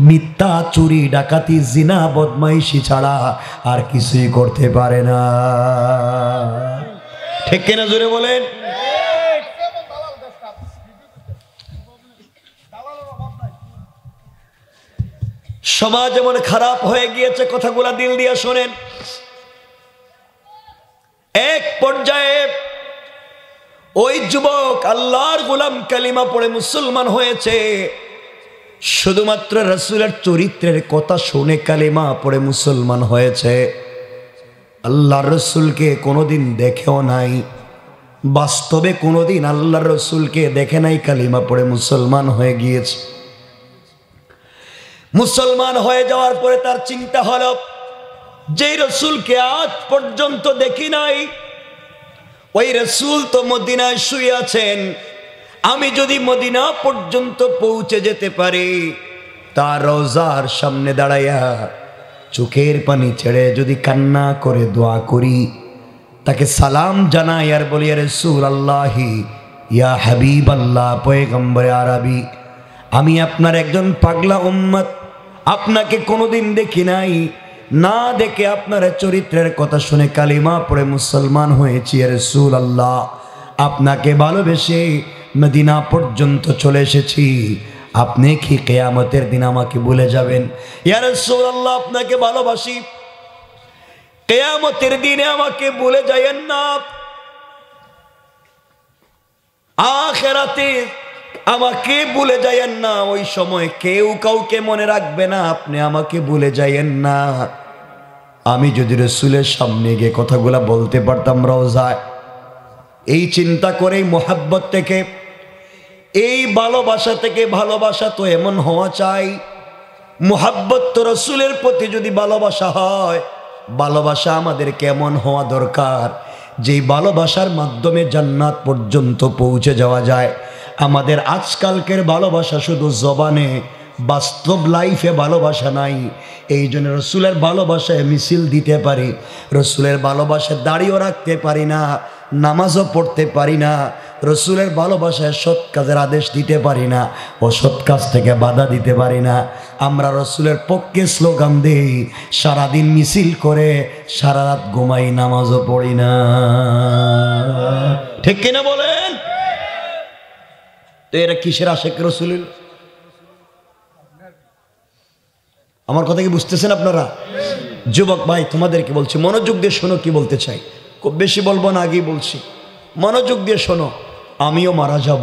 মিথ্যা, চুরি, ডাকাতি, জিনা, বদমাইশি ছাড়া আর কিছুই করতে পারে না। ঠিক কিনা জোরে বলেন? সমাজ এমন খারাপ হয়ে গিয়েছে, কথাগুলা দিল দিয়ে শোনেন। এক পর্যায়ে ওই যুবক আল্লাহর গোলাম কালিমা পড়ে মুসলমান হয়েছে, শুধুমাত্র রাসূলের চরিত্রের কথা শুনে কালিমা পড়ে মুসলমান হয়েছে। আল্লাহর রাসূলকে কোনোদিন দেখেও নাই, বাস্তবে কোনোদিন আল্লাহর রাসূলকে দেখে নাই, কালিমা পড়ে মুসলমান হয়ে গিয়েছে। মুসলমান হয়ে যাওয়ার পরে তার চিন্তা হলো, যে রাসূলকে আজ পর্যন্ত দেখি নাই, ওই রাসূল তো মদিনায় শুয়ে আছেন। আমি যদি মদিনা পর্যন্ত পৌঁছে যেতে পারি, তার রওজার সামনে দাঁড়াইয়া চোখের পানি ছেড়ে যদি কান্না করে দোয়া করি, তাকে সালাম জানাই আর বলি, ইয়া রাসূলুল্লাহি ইয়া হাবিবাল্লাহ, পয়গম্বরে আরবি, আমি আপনার একজন পাগলা উম্মত, আপনাকে কোনোদিন দেখি নাই, না দেখে আপনার চরিত্রের কথা শুনে কালিমা পড়ে মুসলমান হয়েছি। ইয়া রাসূলুল্লাহ, আপনাকে ভালোবেসে মদিনা পর্যন্ত চলে এসেছি, আপনি কি কিয়ামতের দিন আমাকে ভুলে যাবেন? ইয়া রাসূলুল্লাহ, আপনাকে ভালোবাসি, কিয়ামতের দিনে আমাকে ভুলে যায়েন না, আখিরাতে আমাকে ভুলে যায়েন না, ওই সময় কেউ কাউকে মনে রাখবে না, আপনি আমাকে ভুলে যায়েন না। আমি যদি রাসূলের সামনে গিয়ে কথাগুলা বলতে পারতাম রওজায়, এই চিন্তা করেই মোহাব্বত থেকে, এই ভালোবাসা থেকে, ভালোবাসা তো এমন হওয়া চাই, মোহাব্বত তো রাসূলের প্রতি যদি ভালোবাসা হয়, ভালোবাসা আমাদের কেমন হওয়া দরকার, যেই ভালোবাসার মাধ্যমে জান্নাত পর্যন্ত পৌঁছে যাওয়া যায়। আমাদের আজকালকের ভালোবাসা শুধু জবানে, বাস্তব লাইফে ভালোবাসা নাই। এই জন্য রাসূলের ভালোবাসায় মিছিল দিতে পারি, রাসূলের ভালোবাসায় দাড়িও রাখতে পারি না, নামাজও পড়তে পারি না, রাসূলের ভালোবাসায় সৎ কাজের আদেশ দিতে পারি না, অসৎ কাজ থেকে বাধা দিতে পারি না। আমরা রাসূলের পক্ষে স্লোগান দেই, সারাদিন মিছিল করে সারা রাত ঘুমাই, নামাজও পড়ি না। ঠিক কিনা বলেন? তো এরা কিসের আশেক রাসূলের? আমার কথা কি বুঝতেছেন আপনারা? যুবক ভাই, তোমাদেরকে বলছি, মনোযোগ দিয়ে শোনো কি বলতে চাই। খুব বেশি বলবো না, আগেই বলছি, মনোযোগ দিয়ে শোনো। আমিও মারা যাব,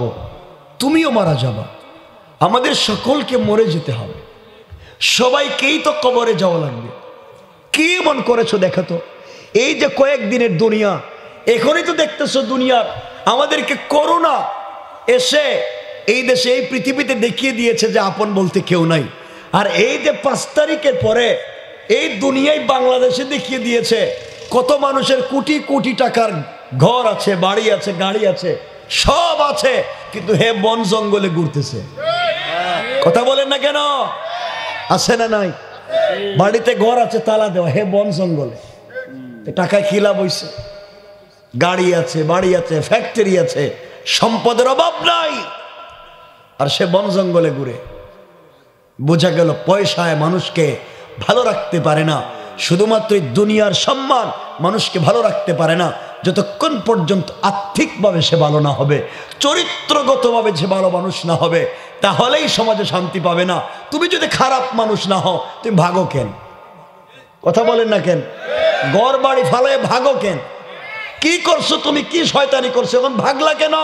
তুমিও মারা যাবা, আমাদের সকলকে মরে যেতে হবে, সবাইকেই তো কবরে যাওয়া লাগবে। কি মন করেছো দেখো তো, এই যে কয়েকদিনের দুনিয়া, এখনই তো দেখতেছো দুনিয়ার আমাদেরকে করোনা এসে এই দেশে, এই পৃথিবীতে দেখিয়ে দিয়েছে যে আপন বলতে কেউ নাই। আর এই যে 5 তারিখের পরে এই দুনিয়ায় বাংলাদেশে দেখিয়ে দিয়েছে কত মানুষের কোটি কোটি টাকার ঘর আছে, বাড়ি আছে, গাড়ি আছে, সব আছে, কিন্তু হে বন জঙ্গলে ঘুরতেছে। কথা বলেন না কেন? আছে না নাই? বাড়িতে ঘর আছে তালা দেওয়া, হে বন জঙ্গলে। টাকা কি লাভ হইছে? গাড়ি আছে, বাড়ি আছে, ফ্যাক্টরি আছে, সম্পদের অভাব নাই, আর সে বন জঙ্গলে ঘুরে। বোঝা গেল পয়সায় মানুষকে ভালো রাখতে পারে না, শুধুমাত্র দুনিয়ার সম্মান মানুষকে ভালো রাখতে পারে না, যতক্ষণ পর্যন্ত আর্থিকভাবে সে ভালো না হবে, চরিত্রগতভাবে সে ভালো মানুষ না হবে, তাহলেই সমাজে শান্তি পাবে না। তুমি যদি খারাপ মানুষ না হও, তুমি ভাগো কেন? কথা বলেন না কেন? ঘর বাড়ি ফালায় ভাগো কেন? কি করছো তুমি? কি শয়তানি করছো? এখন ভাগলা কেন?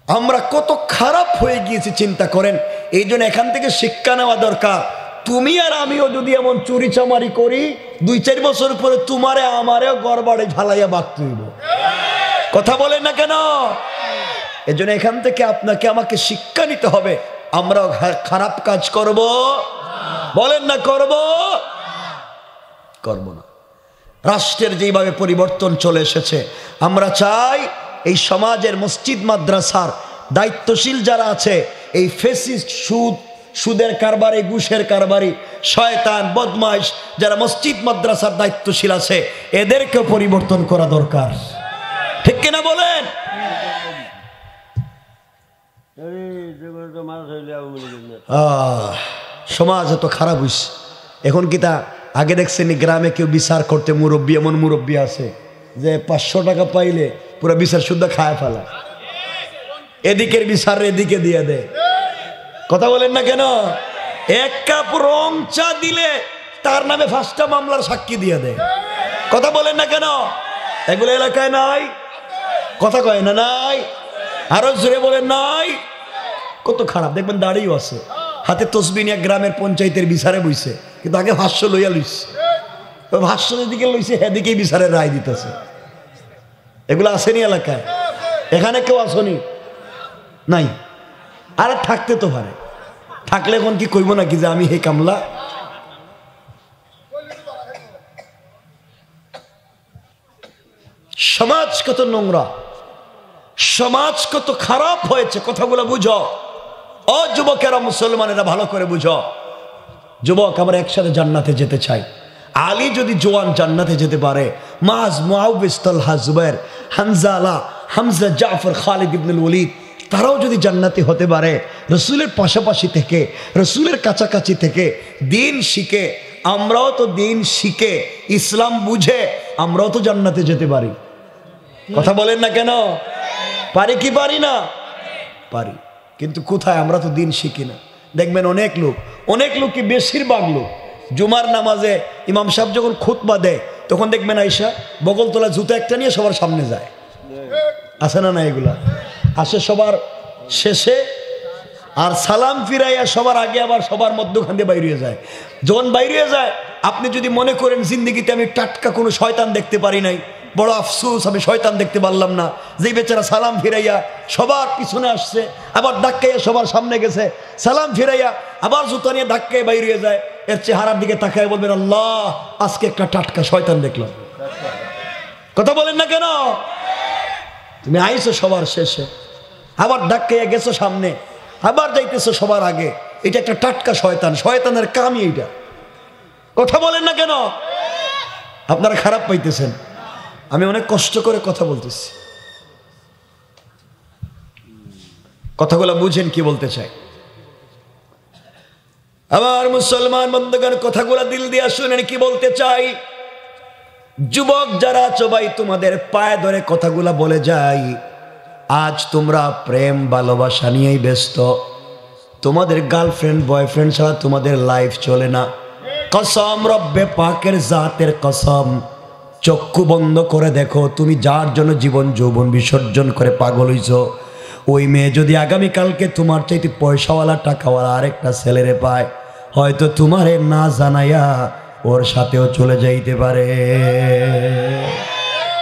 আমরা কত খারাপ হয়ে গিয়েছি চিন্তা করেন। এই জন্য এখান থেকে শিক্ষা নেওয়া দরকার। তুমি আর আমিও যদি এমন চুরি চামারি করি, 2-4 বছর পরে তোমারে আমারেও ঘর বাড়ি ফালাইয়া বাঁকতে হইব। কথা বলেন না কেন? এই জন্য এখান থেকে আপনাকে আমাকে শিক্ষা নিতে হবে। আমরা খারাপ কাজ করব? বলেন না করব? করব না। রাষ্ট্রের যেভাবে পরিবর্তন চলে এসেছে, আমরা চাই এই সমাজের মসজিদ মাদ্রাসার দায়িত্বশীল যারা আছে, এই ফেসিস্ট, সুদের কারবারি, ঘুষের কারবারি, শয়তান, বদমাইশ যারা মসজিদ মাদ্রাসার দায়িত্বশীল আছে, এদেরকে পরিবর্তন করা দরকার। ঠিক কিনা বলেন? সমাজ এত খারাপ হইছে এখন। কি তা আগে দেখছেন গ্রামে কেউ বিচার করতে, মুরব্বী, এমন মুরব্বী আছে যে 500 টাকা পাইলে পুরো বিচার শুদ্ধ খায় ফেলা, এদিকের বিচার এদিকে দিয়ে দেয়। কথা বলেন না কেন? 1 কাপ রং চা দিলে তার নামে 5টা মামলার সাক্ষী দিয়ে দেয়। কথা বলেন না কেন? এগুলো এলাকায় নাই? কথা কয় না নাই? আরো জোরে বলেন নাই? কত খারাপ। দেখবেন দাঁড়িয়েও আছে, হাতে তসবি নিয়ে গ্রামের পঞ্চায়েতের বিচারে বইছে, কিন্তু আগে ভাষ্য লইয়া লইছে, ভাষ্য যেদিকে লইছে সেদিকেই বিচারের রায় দিতেছে। এগুলো আসেনি এলাকায়? এখানে কেউ আসনি? নাই। আর থাকতে তো পারে, থাকলে এখন কি কইব নাকি যে আমি হে কামলা? সমাজ কত নোংরা, সমাজ কত খারাপ হয়েছে, কথাগুলো বুঝো। ও যুবকেরা, মুসলমানেরা ভালো করে বুঝো। যুবক, আমরা একসাথে জান্নাতে যেতে চাই। আলী যদি জোয়ান জান্নাতে যেতে পারে, মাজ, মুআউবিস, তালহা, জুবাইর, হানজালা, হামজা, জাফর, খালিদ ইবনুল ওয়ালিদ, তারাও যদি জান্নাতি হতে পারে, রসুলের পাশাপাশি থেকে, রসুলের কাছাকাছি থেকে দিন শিখে, আমরাও তো দিন শিখে ইসলাম বুঝে আমরাও তো জান্নাতে যেতে পারি। কথা বলেন না কেন? পারি কি পারি না? পারি, কিন্তু কোথায়? আমরা তো দিন শিখি না। দেখবেন অনেক লোক কি বেশিরভাগ লোক জুমার নামাজে ইমাম সাহেব যখন খুতবা দেয় তখন দেখবেন আইসা বগলতলা জুতো একটা নিয়ে সবার সামনে যায়। আছে না? না, এগুলা আসে সবার শেষে, আর সালাম ফিরাইয়া সবার আগে আবার সবার মধ্যখান দিয়ে বাইরে যায়। যখন বাইরে যায় আপনি যদি মনে করেন জিন্দেগিতে আমি টাটকা কোনো শয়তান দেখতে পারি নাই, বড় আফসোস, আমি শয়তান দেখতে পারলাম না, যেই বেচারা সালাম ফিরাইয়া সবার পিছনে আসছে, আবার ধাক্কাইয়া সবার সামনে গেছে, সালাম ফিরাইয়া আবার জুতা নিয়ে ধাক্কায় বাইরে যায়, এর চেহারার দিকে তাকায় বলবেন আল্লাহ আজকে একটা টাটকা শয়তান দেখলাম। কথা বলেন না কেন? তুমি আইছো সবার শেষে, আবার ধাক্কাইয়া গেছো সামনে, আবার যাইতেছো সবার আগে, এটা একটা টাটকা শয়তান। শয়তানের কামই এটা। কথা বলেন না কেন? আপনারা খারাপ পাইতেছেন, আমি অনেক কষ্ট করে কথা বলতেছি, কথাগুলো বুঝেন কি বলতে চাই। আমার মুসলমান বন্ধুগণ, কথাগুলো দিল দিয়া শুনেন কি বলতে চাই। যুবক যারা আছো ভাই, তোমাদের পায়ে ধরে কথাগুলা বলে যাই। আজ তোমরা প্রেম ভালোবাসা নিয়েই ব্যস্ত, তোমাদের গার্লফ্রেন্ড বয়ফ্রেন্ড ছাড়া তোমাদের লাইফ চলে না। কসম রব্বে পাকের জাতের কসম, চক্ষু বন্ধ করে দেখো, তুমি যার জন্য জীবন যৌবন বিসর্জন করে পাগল হইছ, ওই মেয়ে যদি আগামীকালকে তোমার চাইতে পয়সাওয়ালা টাকাওয়ালা আরেকটা ছেলেরে পায়, হয়তো তোমারে না জানাইয়া ওর সাথেও চলে যাইতে পারে,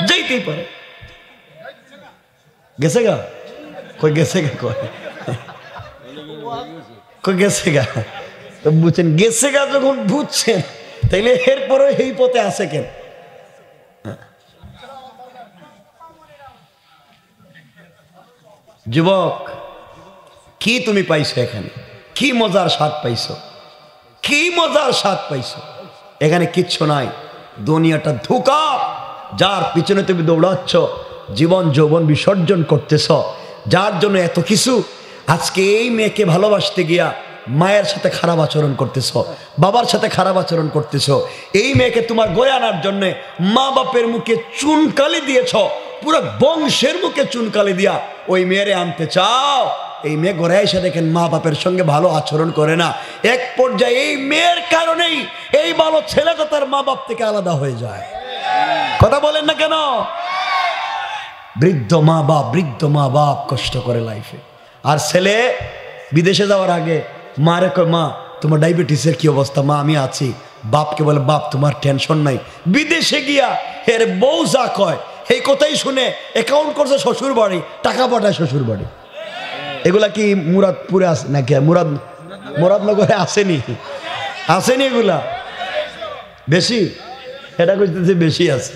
যাইতেই পারে। গেছে গা? কই গেছে গা? কই গেছে গা? তো বুঝছেন, গেছে গা যখন বুঝছেন, তাইলে এরপরে এই পথে আছে কেন? যুবক, কি তুমি পাইছো এখানে? কি মজার স্বাদ পাইছো? কি মজার স্বাদ পাইছো? এখানে কিচ্ছু নাই, দুনিয়াটা ধোঁকা। যার পিছনে তুমি দৌড়াচ্ছ, জীবন যৌবন বিসর্জন করতেছ, যার জন্য এত কিছু, আজকে এই মেয়েকে ভালোবাসতে গিয়া মায়ের সাথে খারাপ আচরণ করতেছ, বাবার সাথে খারাপ আচরণ করতেছ। এই মেয়েকে তোমার গড়ে আনার জন্য মা বাপের মুখে চুনকালি দিয়েছ, পুরো বংশের মুখে চুনকালি দিয়া ওই মেয়েরে আনতে চাও। এই মেয়ে গড়ে এসে দেখেন মা বাপের সঙ্গে ভালো আচরণ করে না, এক পর্যায়ে এই মেয়ের কারণেই এই ভালো ছেলেটা তার মা বাপ থেকে আলাদা হয়ে যায়। কথা বলেন না কেন? বৃদ্ধ মা বাপ কষ্ট করে লাইফে। আর ছেলে বিদেশে যাওয়ার আগে মারে কয়, মা তোমার ডায়াবেটিসের কি অবস্থা? মা আমি আছি। বাপকে বলে, বাপ তোমার টেনশন নাই। বিদেশে গিয়া এর বউ যা কয় এই কথাই শুনে অ্যাকাউন্ট করছে শ্বশুর বাড়ি, টাকা পাঠায় শ্বশুর বাড়ি। এগুলা কি মুরাদপুরে আছে নাকি? মুরাদনগরে আসেনি? আসেনি এগুলা? বেশি? এটা কইতেছে বেশি আছে।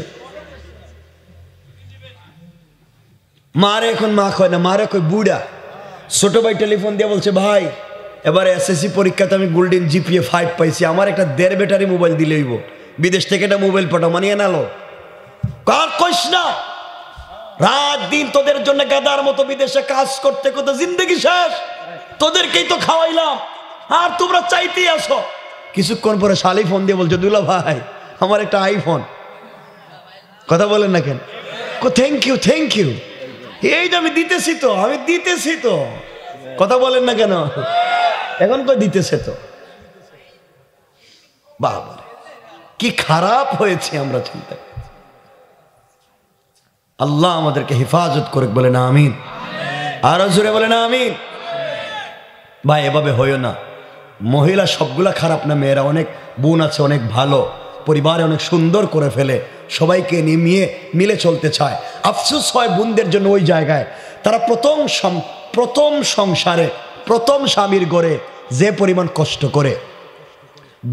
মারে এখন মা কয় না, মারে কয় বুড়া। ছোট ভাই টেলিফোন দিয়ে বলছে, ভাই এবারে এসএসসি পরীক্ষাতে আমি গোল্ডেন জিপিএ 5 পাইছি, আমার একটা 1.5 ব্যাটারি মোবাইল দিলেই বিদেশ থেকে একটা মোবাইল পাঠাও, মানিয়ে নালো। কার কইস না, রাত দিন তোদের জন্য গাদার মতো বিদেশে কাজ করতে করতে জিন্দগি শেষ, তোদেরকেই তো খাওয়াইলাম, আর তোমরা চাইতেই আসো। কিছুক্ষণ পরে শালি ফোন দিয়ে বলছে, দুলা ভাই আমার একটা আইফোন। কথা বলেন না কেন? Thank you. এই যে আমি দিতেছি তো। কথা বলেন না কেন? এখন কই দিতেছে তো। বাবা কি খারাপ হয়েছে আমরা চিন্তা। আল্লাহ আমাদেরকে হেফাজত করে, বলে না আমিন। আরো জোরে বলে না আমিন। ভাই এভাবে হইও না। মহিলা সবগুলা খারাপ না, মেয়েরা অনেক বোন আছে অনেক ভালো, পরিবারে অনেক সুন্দর করে ফেলে, সবাইকে নিয়ে মিলে চলতে চায়। আফসোস হয় বোনদের জন্য ওই জায়গায়, তারা প্রথম সংসারে প্রথম স্বামীর ঘরে যে পরিমাণ কষ্ট করে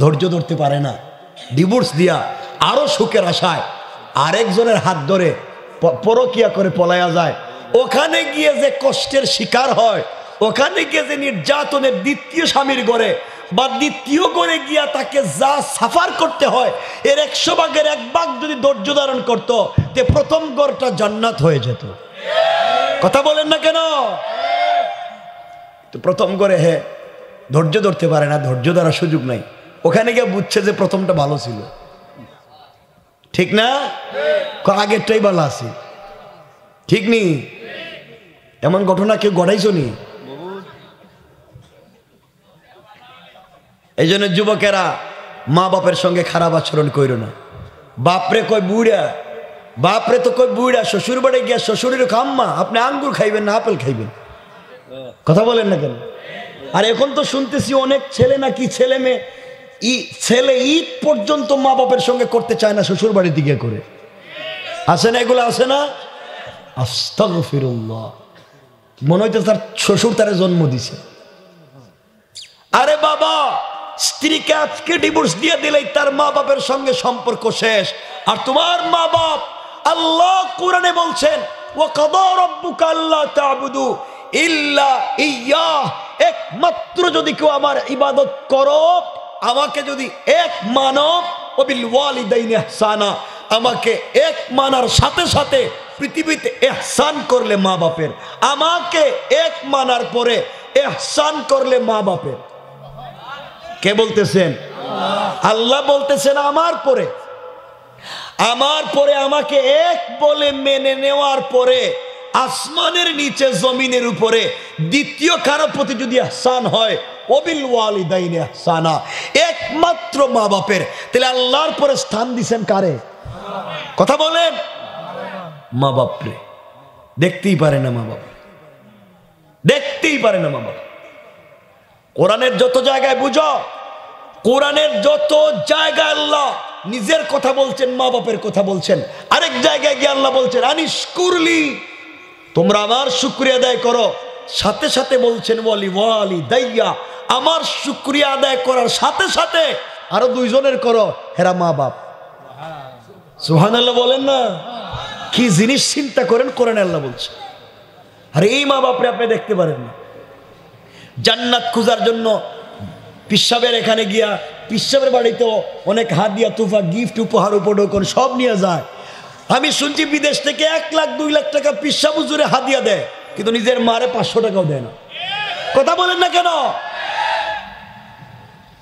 ধৈর্য ধরতে পারে না, ডিভোর্স দিয়া আরো সুখের আশায় আরেকজনের হাত ধরে পরকিয়া করে পলায়া যায়, ওখানে গিয়ে যে কষ্টের শিকার হয়, ওখানে গিয়ে যে নির্যাতনের দ্বিতীয় স্বামীর ঘরে বা দ্বিতীয় ঘরে গিয়া তাকে যা সাফার করতে হয়, এর 100 ভাগের 1 ভাগ যদি ধৈর্য ধারণ করতো, তে প্রথম ঘরটা জান্নাত হয়ে যেত। কথা বলেন না কেন? তো প্রথম ঘরে ধৈর্য ধরতে পারে না, ধৈর্য ধরার সুযোগ নাই, ওখানে গিয়ে বুঝছে যে প্রথমটা ভালো ছিল। ঠিক না? আগেরটাই ভালো আছে। ঠিক নি? এমন ঘটনা কেউ ঘটাইছো নি? এই জন্য যুবকেরা মা বাপের সঙ্গে খারাপ আচরণ কইরো না। বাপরে কয় বুড়া, বাপরে তো কয় বুড়া, শ্বশুর বাড়ি গিয়া শ্বশুরের খাম্মা, আপনি আঙ্গুর খাইবেন না আপেল খাইবেন? কথা বলেন না কেন? আর এখন তো শুনতেছি অনেক ছেলে নাকি ছেলে মেয়ে ছেলে ঈদ পর্যন্ত মা বাপের সঙ্গে করতে চায় না, শ্বশুর বাড়িতে গিয়ে করে। আসে না এগুলো? আসে না? আস্তাগফিরুল্লাহ। মনে হইতে তার শ্বশুর তারে জন্ম দিছে। আরে বাবা, স্ত্রীকে আজকে ডিভোর্স দিয়ে দিলেই তার মা বাপের সঙ্গে সম্পর্ক শেষ। আর তোমার মা বাপ, আল্লাহ কোরআনে বলছেন ওয়া কাদা রাব্বুকা আল্লা তা'বুদু ইল্লা ইয়্যাহ, একমাত্র যদি কেউ আমার ইবাদত করো, আমাকে যদি এক মানো, ওয়াবিল ওয়ালিদাইনি ইহসানা, আমাকে এক মানার সাথে সাথে পৃথিবীতে ইহসান করলে মা বাপের, আমাকে এক মানার পরে ইহসান করলে মা বাপের। কে বলতেছেন? আল্লাহ বলতেছেন আমার পরে আমাকে এক বলে মেনে নেওয়ার পরে আসমানের নিচে জমিনের উপরে দ্বিতীয় কারো প্রতি যদি ইহসান হয়, ওয়াবিল ওয়ালিদাইনি ইহসানা, একমাত্র মা বাপের। তাহলে আল্লাহর পরে স্থান দিবেন কারে? কথা বলেন। মা বাপরে দেখতেই পারে না, মা বাপ দেখতেই পারে না মা বাপ। কোরআনের যত জায়গায় বুঝো, কোরআনের যত জায়গায় আল্লাহ নিজের কথা বলছেন, মা বাপের কথা বলছেন। আরেক জায়গায় গিয়ে আল্লাহ বলছেন আনিশকুরলি, তোমরা আমার শুকরিয়া আদায় করো। সাথে সাথে বলছেন ওয়ালি ওয়ালিদাইয়া, আমার শুকরিয়া আদায় করার সাথে সাথে আরো দুইজনের করো, হেরা মা বাপ। সুবহানাল্লাহ বলেন না? কি জিনিস চিন্তা করেন, কোরআনে আল্লাহ বলছে। আর এই মা বাপরে আপনি দেখতে পারেন না। জান্নাত খোঁজার জন্য পিসাবের এখানে গিয়া, পিসাবের বাড়িতেও অনেক হাদিয়া তুফা গিফট উপহার উপঢৌকন সব নিয়ে যায়। আমি শুনছি বিদেশ থেকে 1 লাখ 2 লাখ টাকা পিসাব হুজুরে হাদিয়া দেয়, কিন্তু নিজের মারে 500 টাকাও দেয় না। কথা বলেন না কেন?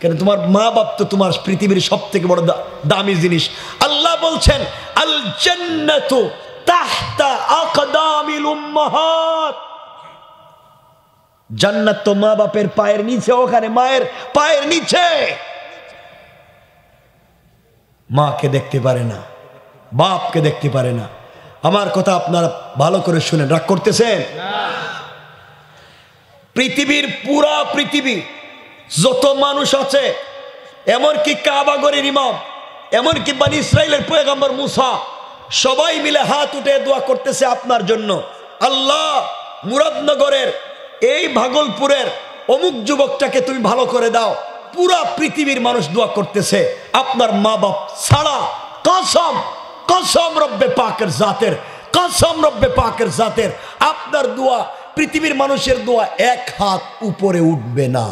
কেন? তোমার মা বাপ তো তোমার পৃথিবীর সব থেকে বড় দামি জিনিস। আল্লাহ বলছেন আল জান্নাতু তাহতা আকদামিল উম্মাহাত, জান্নাত তো মা বাপের পায়ের নিচে, ওখানে মায়ের পায়ের নিচে। মাকে দেখতে পারে না, বাপকে দেখতে পারে না। আমার কথা আপনারা ভালো করে শুনেন, রাগ করতেছেন? পৃথিবীর পুরা পৃথিবী যত মানুষ আছে, এমনকি কাবাগরের ইমাম, এমনকি বনি ইসরাইলের পয়গম্বর মুসা, সবাই মিলে হাত উঠে দোয়া করতেছে আপনার জন্য। আল্লাহ, মুরাদনগরের এই ভাগলপুরের অমুক যুবকটাকে তুমি ভালো করে দাও। পুরা পৃথিবীর মানুষ দোয়া করতেছে আপনার মা বাপ ছাড়া। কসম, কসম রব্বে পাকের জাতের, কসম রব্বে পাকের জাতের, আপনার দোয়া, পৃথিবীর মানুষের দোয়া 1 হাত উপরে উঠবে না।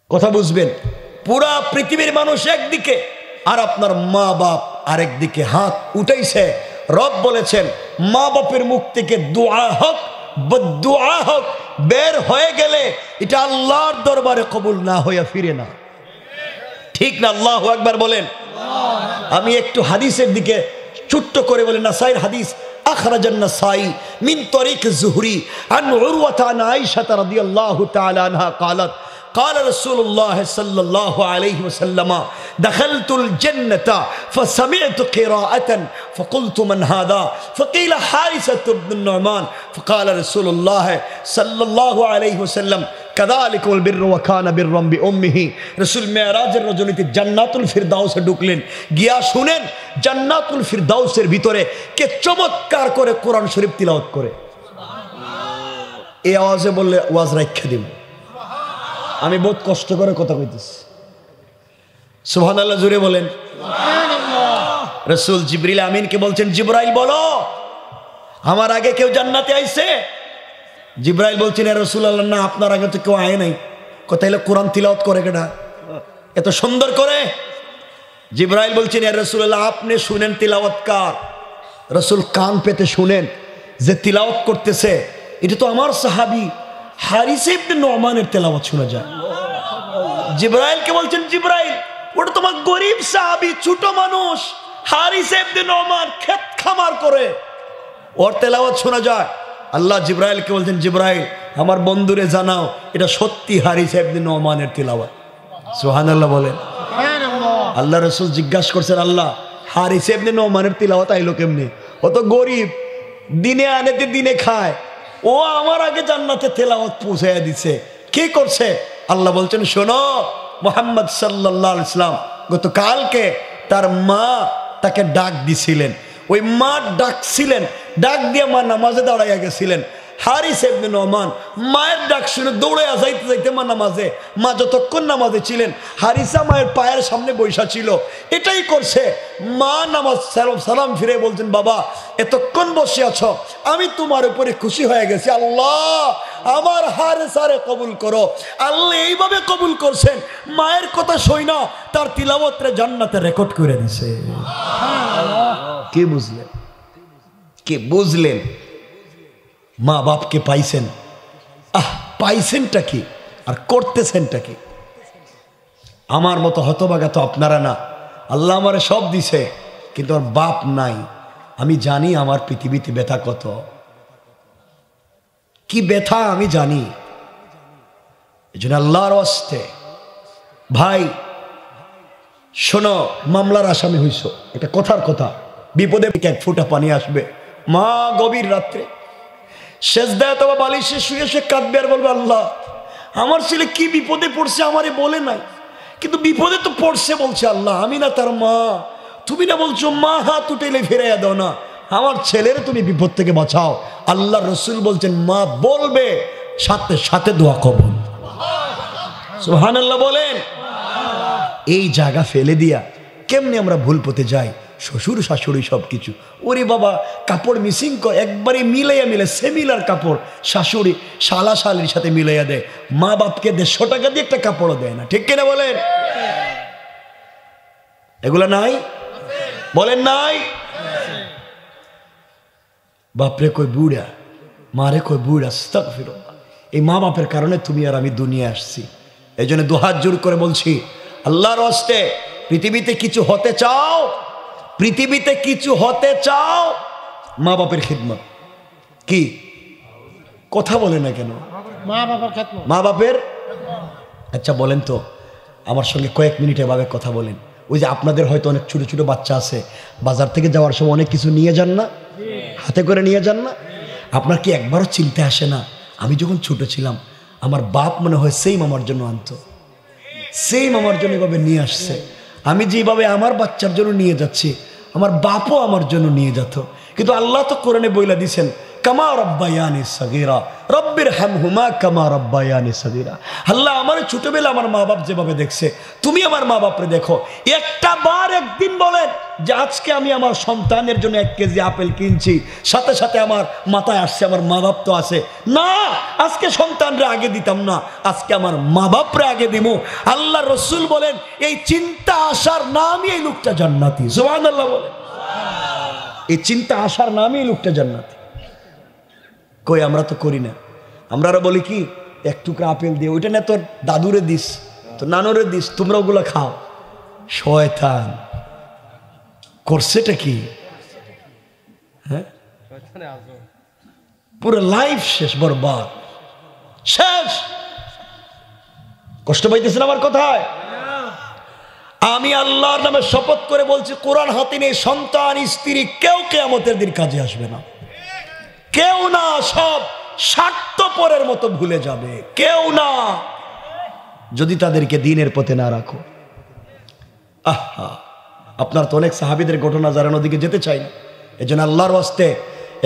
কথা বুঝবেন? পুরা পৃথিবীর মানুষ একদিকে আর আপনার মা বাপ আরেক দিকে হাত উঠাইছে। রব বলেছেন মা বাপের মুখ থেকে দোয়া হোক বদদুআ হোক বের হয়ে গেলে এটা আল্লাহর দরবারে কবুল না হইয়া ফিরে না। ঠিক না? আল্লাহু আকবার বলেন। আমি একটু হাদিসের দিকে ছোট্ট করে বলি। নাসাইর হাদিস, আখরাজান নাসাই মিন তরিক যুহরি আন উরওয়া আন আয়েশা রাদিয়াল্লাহু তাআলা আনহা قالت قال رسول الله صلى الله عليه وسلم دخلت الجنة فسمعت قراءة فقلت من هذا فقيل حارثة بن النعمان فقال رسول الله صلى الله عليه وسلم كذلك البر وكان برا بأمه। رسول মেরাজের রজনীতে জান্নাতুল ফিরদাউসে ঢুকলেন, গিয়া শুনেন জান্নাতুল ফিরদাউসের ভিতরে কে চমৎকার করে কোরআন শরীফ তিলাওয়াত করে। এই আওয়াজে বললে ওয়াজ রাখা দিব। আমি বহুত কষ্ট করে কথা কইতেছি। সুবহানাল্লাহ জোরে বলেন। রাসূল জিবরিল আমিনকে বলছেন জিবরাইল বলো আমার আগে কেউ জান্নাতে আইছে? জিবরাইল বলছেন ইয়া রাসূলুল্লাহ না, আপনার আগে তো কেউ আয় নাই। কথা হলো কোরআন তিলাওয়াত করে কেডা এত সুন্দর করে? জিবরাইল বলছেন ইয়া রাসূলুল্লাহ আপনি শুনেন তিলাওয়াত কার। রাসূল কান পেতে শুনেন যে তিলাওয়াত করতেছে এটা তো আমার সাহাবী হারিসা ইবনে নুমানের তেলাওয়াত শোনা যায়। জিবরাইলকে বলছেন জিবরাইল ওটা তোমার গরীব সাহাবী, ছোট মানুষ, হারিস ইবনে নোমান ক্ষেত খামার করে, ওর তেলাওয়াত শোনা যায়। আল্লাহ জিব্রাইলকে বলছেন, জিব্রাইল আমার বন্ধুরে জানাও এটা সত্যি হারিস ইবনে নোমানের তেলাওয়াত। সুবহানাল্লাহ বলেন। আল্লাহ রাসূল জিজ্ঞাসা করছেন, আল্লাহ হারিস ইবনে নোমানের তেলাওয়াত আইলো কেমনে? ও তো গরিব, দিনে আনেতে দিনে খায়, ও আমার আগে জান্নাতে তেলাওয়াত পৌঁছাইয়া দিছে, কি করছে? আল্লাহ বলছেন, শোনো, মুহাম্মদ সাল্লাল্লাহু আলাইহি ওয়াসাল্লাম গতকালকে তার মা তাকে ডাক দিছিলেন, ওই মা ডাকছিলেন, ডাক দিয়ে মা নামাজে দাঁড়াইয়া গেছিলেন। হারিস ইবনে নোমান মায়ের ডাক শুনে দৌড়ে যাইতে যাইতে মা নামাজে, মা যতক্ষণ নামাজে ছিলেন হারিসা মায়ের পায়ের সামনে বৈশা ছিল। এটাই করছে, মা নামাজ সালাম ফিরে বলছেন, বাবা এতক্ষণ বসে আছো, আমি তোমার উপরে খুশি হয়ে গেছি, আল্লাহ আমার হারিসারে কবুল করো। আল্লাহ এইভাবে কবুল করছেন, মায়ের কথা শুই না তার তিলাওয়াতরে জান্নাতে রেকর্ড করে দিছে। কি বুঝলেন? কি বুঝলেন? মা বাপকে পাইছেন, পাইছেনটা কি আর করতেছেনটা কি? আমার মতো হতভাগা তো আপনারা না। আল্লাহ আমারে সব দিছে, কিন্তু আর বাপ নাই। আমি জানি আমার পৃথিবীতে ব্যথা কত, কি ব্যথা আমি জানি। এই জন্য আল্লাহর ওয়াস্তে ভাই শোনো, মামলার আসামি হইছ, এটা কথার কথা, বিপদে এক ফোঁটা পানি আসবে। মা গভীর রাত্রে সেজদায় অথবা বালিশে শুয়ে শুয়ে কাঁদবে আর বলবে, আল্লাহ আমার ছেলে কি বিপদে পড়ছে আমারে বলে নাই, কিন্তু বিপদে তো পড়ছে বলছে। আল্লাহ আমি না তার মা, তুমি না বলছো মা হাত উঠেলে ফিরাইয়া দাও না, আমার ছেলের তুমি বিপদ থেকে বাঁচাও। আল্লাহ রসুল বলছেন, মা বলবে সাথে সাথে দোয়া কবুল। সুবহানাল্লাহ বলেন। এই জায়গা ফেলে দিয়া কেমনি আমরা ভুল পথে যাই, শ্বশুর শাশুড়ি সব কিছু, ওরে বাবা কাপড় মিসিং কর, একবারে মিলাইয়া মিলে সেমিলার কাপড় শাশুড়ি শালা শালির সাথে মিলাইয়া দেয়, মা বাপকে 150 টাকা দিয়ে একটা কাপড়ও দেয় না, ঠিক কিনা বলেন? এগুলা নাই? বলেন নাই? বাপরে কই বুড়া, মারে কই বুড়া, আস্তাগফিরুল্লাহ। এই মা বাপের কারণে তুমি আর আমি দুনিয়া আসছি। এই জন্য দুহাত জোর করে বলছি, আল্লাহর ওয়াস্তে পৃথিবীতে কিছু হতে চাও, পৃথিবীতে কিছু হতে চাও, মা বাপের খিদমত। কি কথা বলে না কেন? মা বাপের। আচ্ছা বলেন তো, আমার সঙ্গে কয়েক মিনিট এভাবে কথা বলেন। ওই যে আপনাদের হয়তো অনেক ছোট ছোট বাচ্চা আছে, বাজার থেকে যাওয়ার সময় অনেক কিছু নিয়ে যান না, হাতে করে নিয়ে যান না? আপনার কি একবারও চিন্তা আসে না, আমি যখন ছোট ছিলাম আমার বাপ মনে হয় সেম আমার জন্য আনতো, সেম আমার জন্য এভাবে নিয়ে আসছে, আমি যেভাবে আমার বাচ্চার জন্য নিয়ে যাচ্ছি আমার বাপও আমার জন্য নিয়ে যেত। কিন্তু আল্লাহ তো কোরআনে বইলা দিছেন, কামা রব্বায়ানি সগীরা রব্বির হামহুমা কামা রব্বায়ানি সগীরা। আল্লাহ আমার ছোটবেলা আমার মা বাপ যেভাবে দেখছে, তুমি আমার মা বাপরে দেখো। একটা বার একদিন বলেন যে আজকে আমি আমার সন্তানের জন্য 1 কেজি আপেল কিনছি, সাথে সাথে আমার মাথায় আসছে আমার মা বাপ তো আছে না, আজকে সন্তানরা আগে দিতাম না, আজকে আমার মা বাপরে আগে দিব। আল্লাহ রসুল বলেন, এই চিন্তা আসার নামই এই লোকটা জান্নাতি। সুবহানাল্লাহ বলেন। এই চিন্তা আসার নামই এই লোকটা জান্নাতি। কই আমরা তো করি না, আমরা বলি কি 1 টুকরা আপেল দিয়ে, ওইটা না তোর দাদুরে দিস, তোর নানুরে দিস, তোমরা ওগুলো খাও। শয়তান করছেটা কি? হ্যাঁ, পুরো লাইফ শেষ, বরবাদ শেষ। কষ্ট পাইতেছেন আমার কথায়? আমি আল্লাহর নামে শপথ করে বলছি, কোরআন হাতে নিয়ে সন্তান স্ত্রী কেউ কিয়ামতের দিন কাজে আসবে না, কেউ না, সব স্বার্থপরের মতো ভুলে যাবে, কেউ না, যদি তাদেরকে দ্বীনের পথে না রাখো। আহা, আপনার তো অনেক সাহাবীদের ঘটনা জানানোর দিকে যেতে চাই না, এজন্য আল্লাহর ওয়াস্তে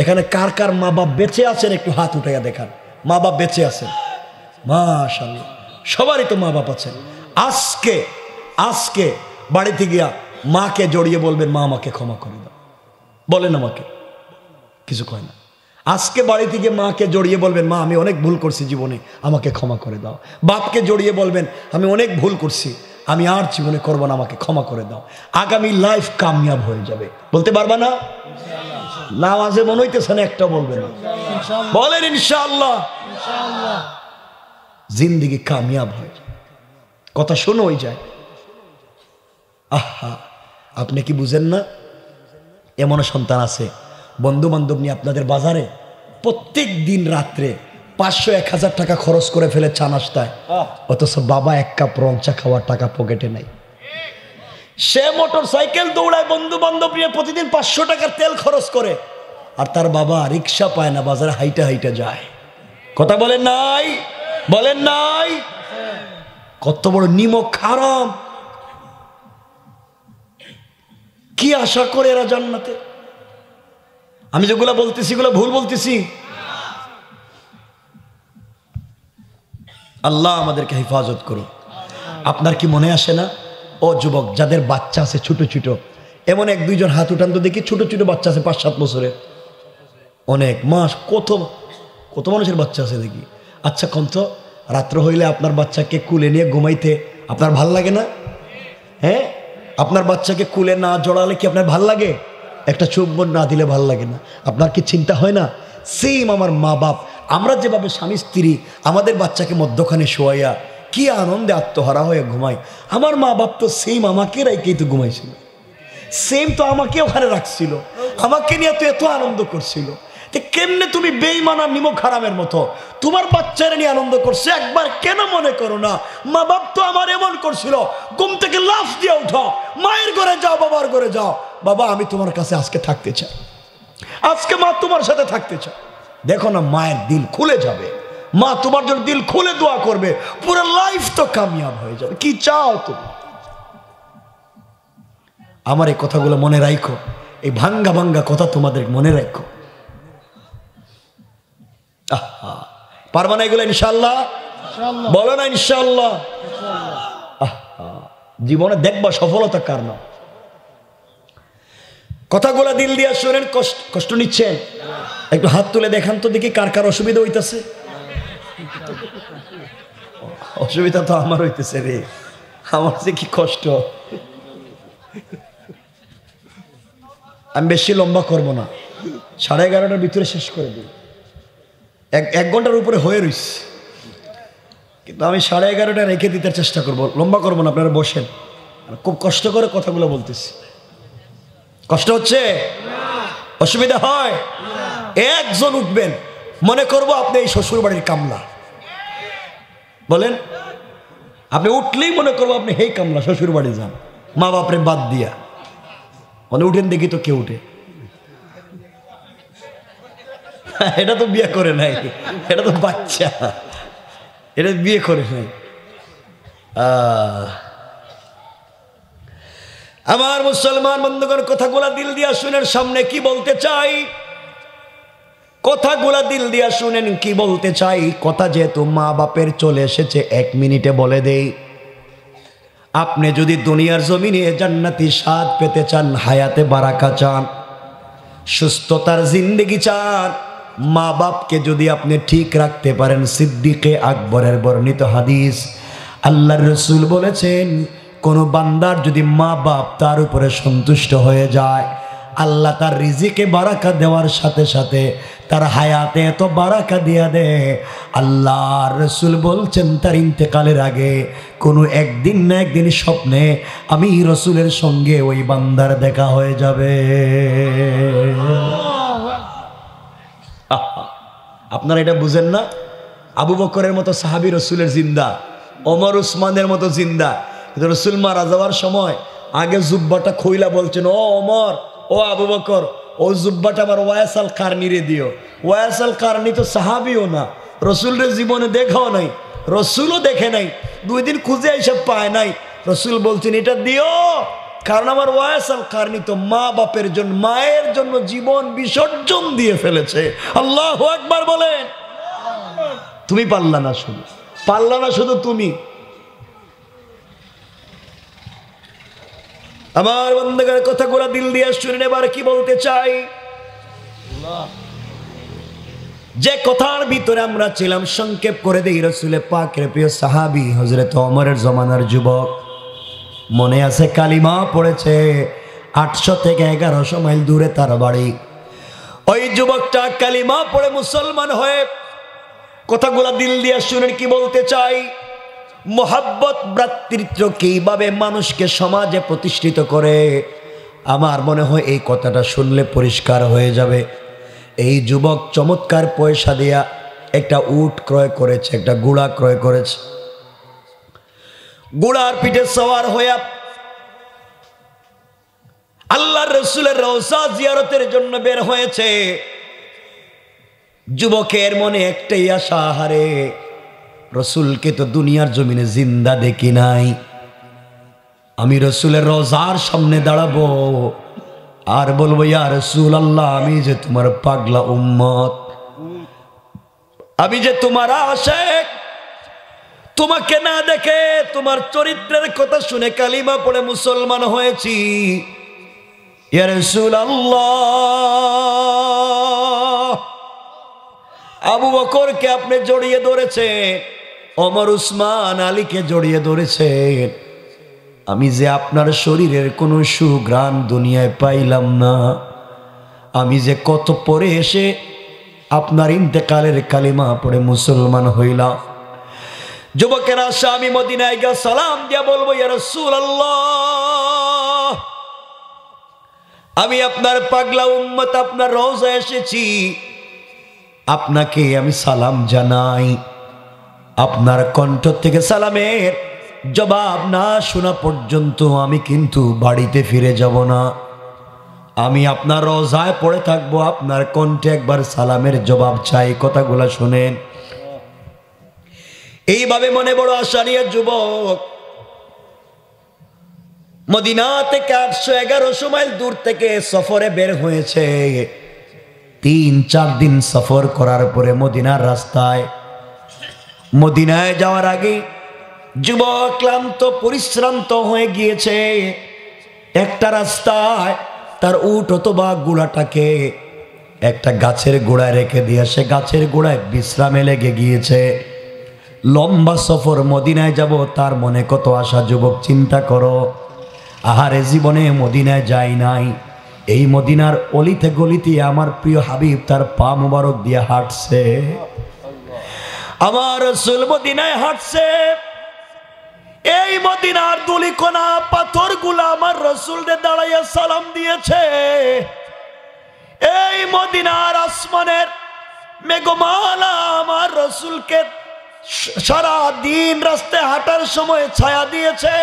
এখানে কার কার মা বাপ বেঁচে আছেন একটু হাত উঠাইয়া দেখান। মা বাপ বেঁচে আছেন? মাশাআল্লাহ, সবারই তো মা বাপ আছেন। আজকে আজকে বাড়িতে গিয়া মাকে জড়িয়ে বলবেন, মা আমাকে ক্ষমা করে দাও। বলেন আমাকে, কিছু কয় না। আজকে বাড়ি থেকে মাকে জড়িয়ে বলবেন, মা আমি অনেক ভুল করছি জীবনে, আমাকে ক্ষমা করে দাও। বাপকে জড়িয়ে বলবেন, আমি অনেক ভুল করছি, আমি আর জীবনে করবো না, আমাকে ক্ষমা করে দাও। আগামী লাইফ কামিয়াব হয়ে যাবে। বলতে পারবা না? নামাজে মনে হইতেছে না একটা বলবে না, বলেন ইনশাআল্লাহ। জিন্দেগি কামিয়াব হয়ে যায়, কথা শোনো হয়ে যায়। আহা, আপনি কি বুঝেন না? এমনও সন্তান আছে বন্ধু বান্ধব নিয়ে আপনাদের বাজারে প্রত্যেক দিন রাত্রে 500-1000 টাকা খরচ করে ফেলে চা নাস্তায়, অথচ বাবা 1 কাপ রং চা খাওয়ার টাকা পকেটে নাই। সে মোটর সাইকেল দৌড়ায় বন্ধু বান্ধব নিয়ে প্রতিদিন 500 টাকার তেল খরচ করে, আর তার বাবা রিক্সা পায় না, বাজারে হাইটা হাইটা যায়। কথা বলেন নাই? বলেন নাই? কত বড় নিমক হারাম! কি আশা করে এরা জান্নাতে? আমি যেগুলা বলতেছি এগুলো ভুল বলতেছি? আল্লাহ আমাদেরকে হেফাজত করুন। আপনার কি মনে আসে না, ও যুবক যাদের বাচ্চা আছে ছোট ছোট, এমন 1-2 জন হাত উঠান তো দেখি, ছোট ছোট বাচ্চা আছে 5-7 বছরের, অনেক মাস, কত মানুষের বাচ্চা আছে দেখি। আচ্ছা কন্ত রাত্র হইলে আপনার বাচ্চাকে কুলে নিয়ে ঘুমাইতে আপনার ভাল লাগে না? হ্যাঁ, আপনার বাচ্চাকে কুলে না জড়ালে কি আপনার ভাল লাগে? একটা চুম্বন না দিলে ভাল লাগে না? আপনার কি চিন্তা হয় না? সেম আমার মা বাপ, আমরা যেভাবে স্বামী স্ত্রী আমাদের বাচ্চাকে মধ্যখানে শোয়াইয়া কি আনন্দে আত্মহারা হয়ে ঘুমাই, আমার মা বাপ তো সেম আমাকে রাইকেই তো ঘুমাইছিল, সেম তো আমাকে ওখানে রাখছিল, আমাকে নিয়ে তো এত আনন্দ করছিল। কেমনে তুমি বেঈমান আর নিমক হারামের মতো তোমার বাচ্চারা নিয়ে আনন্দ করছে? একবার কেন মনে করো না মা বাপ তো আমার এমন করছিল, ঘুম থেকে লাফ দিয়ে উঠো, মায়ের ঘরে যাও, বাবার ঘরে যাও, বাবা আমি তোমার কাছে আজকে থাকতে চাই, আজকে মা তোমার সাথে থাকতে চাই। দেখো না মায়ের দিল খুলে যাবে, মা তোমার জন্য দিল খুলে দোয়া করবে, পুরো লাইফ তো কামিয়াব হয়ে যাবে। কি চাও তুমি? আমার এই কথাগুলো মনে রাখো, এই ভাঙ্গা ভাঙ্গা কথা তোমাদের মনে রাখো। পারবা না এগুলো? ইনশাআল্লাহ বলো না ইনশাআল্লাহ? জীবনে দেখবা সফলতা কার না। কথাগুলো দিল দিয়া শুনেন। কষ্ট নিচ্ছেন? একটু হাত তুলে দেখান তো দেখি কার কার অসুবিধা হইতেছে। অসুবিধা তো আমার হইতেছে রে, আমার যে কি কষ্ট। আমি বেশি লম্বা করব না, 11:30টার ভিতরে শেষ করে দিই। এক ঘন্টার উপরে হয়ে রইস, কিন্তু আমি 11:30টা রেখে দিতে চেষ্টা করবো, লম্বা করবো না। আপনারা বসেন, খুব কষ্ট করে কথাগুলো বলতেছি। কষ্ট হচ্ছে? অসুবিধা হয়? একজন উঠবেন, মনে করবো আপনি এই শ্বশুর বাড়ির কামলা, বলেন আপনি উঠলেই মনে করবো আপনি হেই কামলা, শ্বশুর বাড়ি যান মা বাপরে বাদ দিয়া। মানে উঠেন দেখি তো কে উঠে? এটা তো বিয়ে করে নাই, এটা তো বাচ্চা, এটা বিয়ে করে নাই। আমার মুসলমান বন্ধুগণ, কথাগুলা দিল দিয়া শুনেন, সামনে কি বলতে চাই, কথাগুলা দিল দিয়া শুনেন কি বলতে চাই। কথা যেহেতু মা বাপের চলে এসেছে, 1 মিনিটে বলে দেই। আপনি যদি দুনিয়ার জমিনে জান্নাতি স্বাদ পেতে চান, হায়াতে বারাকা চান, সুস্থতার জিন্দেগি চান, মা বাপকে যদি আপনি ঠিক রাখতে পারেন, সিদ্দিকে আকবরের বর্ণিত হাদিস, আল্লাহর রাসূল বলেছেন কোন বান্দার যদি মা বাপ তার উপরে সন্তুষ্ট হয়ে যায়, আল্লাহ তার রিজিকে বারাকা দেওয়ার সাথে সাথে তার হায়াতে এত বারাকা দিয়া দেয়। আল্লাহর রাসূল বলছেন তার ইন্তেকালের আগে কোনো একদিন না একদিন স্বপ্নে আমি রাসূলের সঙ্গে ওই বান্দার দেখা হয়ে যাবে। আপনারা এটা বুঝেন না? আবু বকরের মতো সাহাবী রাসূলের জিন্দা, ওমর উসমানের মতো জিন্দা, কিন্তু রাসূল মারা যাওয়ার সময় আগে জুব্বাটা খুইলা বলছেন, ও ওমর, ও আবু বকর, ও জুব্বাটা আমার ওয়াইস আল কারনিরে দিও। ওয়াইস আল কারনি তো সাহাবীও না, রাসূলের জীবনে দেখাও নাই, রাসূলও দেখে নাই, 2 দিন খুঁজে এইসব পায় নাই। রাসূল বলছেন এটা দিও, কারণ আমার ওয়াইস আল কারনি তো মা বাপের জন্য, মায়ের জন্য জীবন বিসর্জন দিয়ে ফেলেছে। আল্লাহু আকবার বলেন। তুমি পারলা না, শুধু পারলা না, শুধু তুমি। আমার বন্ধুদের কথাগুলো দিল দিয়ে শুনেন। এবার কি বলতে চাই, যে কথার ভিতরে আমরা ছিলাম সংক্ষেপ করে দেই। রাসূল পাকের প্রিয় সাহাবী হযরত ওমরের জমানার যুবক, মনে আছে কালিমা পড়েছে, 800 থেকে 1100 মাইল দূরে তার বাড়ি। ওই যুবকটা কালিমা পড়ে মুসলমান হয়ে, কথাগুলো দিল দিয়ে শুনেন কি বলতে চাই। মোহাব্বত ভ্রাতৃত্ব কিভাবে মানুষকে সমাজে প্রতিষ্ঠিত করে, আমার মনে হয় এই কথাটা শুনলে পরিষ্কার হয়ে যাবে। এই যুবক চমৎকার পয়সা দিয়া একটা উট ক্রয় করেছে, একটা ঘোড়া ক্রয় করেছে। ঘোড়ার পিঠে সওয়ার হইয়া আল্লাহর রাসূলের রওজা জিয়ারতের জন্য বের হয়েছে। যুবকের মনে একটাই আশা, হারে রসুলকে তো দুনিয়ার জমিনে জিন্দা দেখি নাই, আমি রসুলের রওজার সামনে দাঁড়াবো আর বলবো, ইয়া রাসূলুল্লাহ, আমি যে তোমার পাগলা উম্মত, আমি যে তোমার আশিক, তোমাকে না দেখে তোমার চরিত্রের কথা শুনে কালিমা পড়ে মুসলমান হয়েছি। ইয়া রাসূলুল্লাহ, আবু বকরকে আপনি জড়িয়ে ধরেছেন, ওমর উসমান আলীকে জড়িয়ে ধরেছেন, আমি যে আপনার শরীরের কোনো সুঘ্রাণ দুনিয়ায় পাইলাম না, আমি যে কত পরে এসে আপনার ইন্তেকালের কালিমা পড়ে মুসলমান হইলাম। যুবকের আশা, আমি মদিনায় গিয়ে সালাম দিয়া বলবো, ইয়া রাসূলুল্লাহ, আমি আপনার পাগলা উম্মত, আপনার রওজায় এসেছি, আপনাকে আমি সালাম জানাই। আপনার কণ্ঠ থেকে সালামের জবাব না শোনা পর্যন্ত আমি কিন্তু বাড়িতে ফিরে যাব না, আমি আপনার রওজায় পড়ে থাকবো, আপনার কণ্ঠে একবার সালামের জবাব চাই। কথাগুলা শুনেন। এইভাবে মনে বড় আশা নিয়ে যুবক মদিনা থেকে 811 মাইল দূর থেকে সফরে বের হয়েছে। 3-4 দিন সফর করার পরে মদিনার রাস্তায়, মদিনায় যাওয়ার আগে যুবক ক্লান্ত পরিশ্রান্ত হয়ে গিয়েছে। একটা রাস্তায় তার উট অথবা ঘোড়াটাকে একটা গাছের গোড়ায় রেখে দিয়ে সে গাছের গোড়ায় বিশ্রামে লেগে গিয়েছে। লম্বা সফর, মদিনায় যাব, তার মনে কত আশা। যুবক চিন্তা করো, আহারে জীবনে মদিনায় যাই নাই, এই মদিনার অলিতে গলিতে আমার প্রিয় হাবিব তার পা মুবারক দিয়ে হাঁটছে, আমার রাসূল মদিনায় হাঁটছে। এই মদিনার ধুলিকণা পাথরগুলা আমার রাসূলকে দাঁড়াইয়া সালাম দিয়েছে। এই মদিনার আসমানের মেঘমালা আমার রাসূলকে সারা দিন রাস্তায় হাঁটার সময় ছায়া দিয়েছে।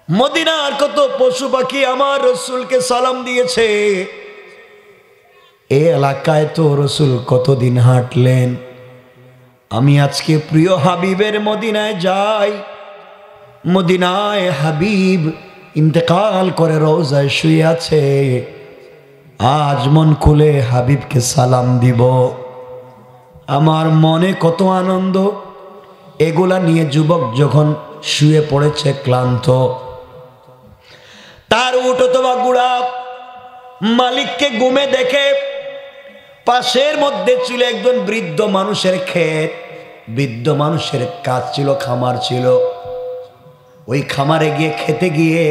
মদিনার কত পশু পাখি আমার রাসূলকে সালাম দিয়েছে। এই এলাকায় তো রাসূল কতদিন হাঁটলেন। আমি আজকে প্রিয় হাবিবের মদিনায় যাই, মদিনায় হাবিব ইন্তেকাল করে রওজায় শুয়ে আছে, আজ মন খুলে হাবিবকে সালাম দিব। আমার মনে কত আনন্দ। এগুলা নিয়ে যুবক যখন শুয়ে পড়েছে ক্লান্ত, তার উট অথবা ঘোড়া মালিককে ঘুমে দেখে পাশের মধ্যে ছিল একজন বৃদ্ধ মানুষের ক্ষেত। বৃদ্ধ মানুষের কাজ ছিল, খামার ছিল। ওই খামারে গিয়ে খেতে গিয়ে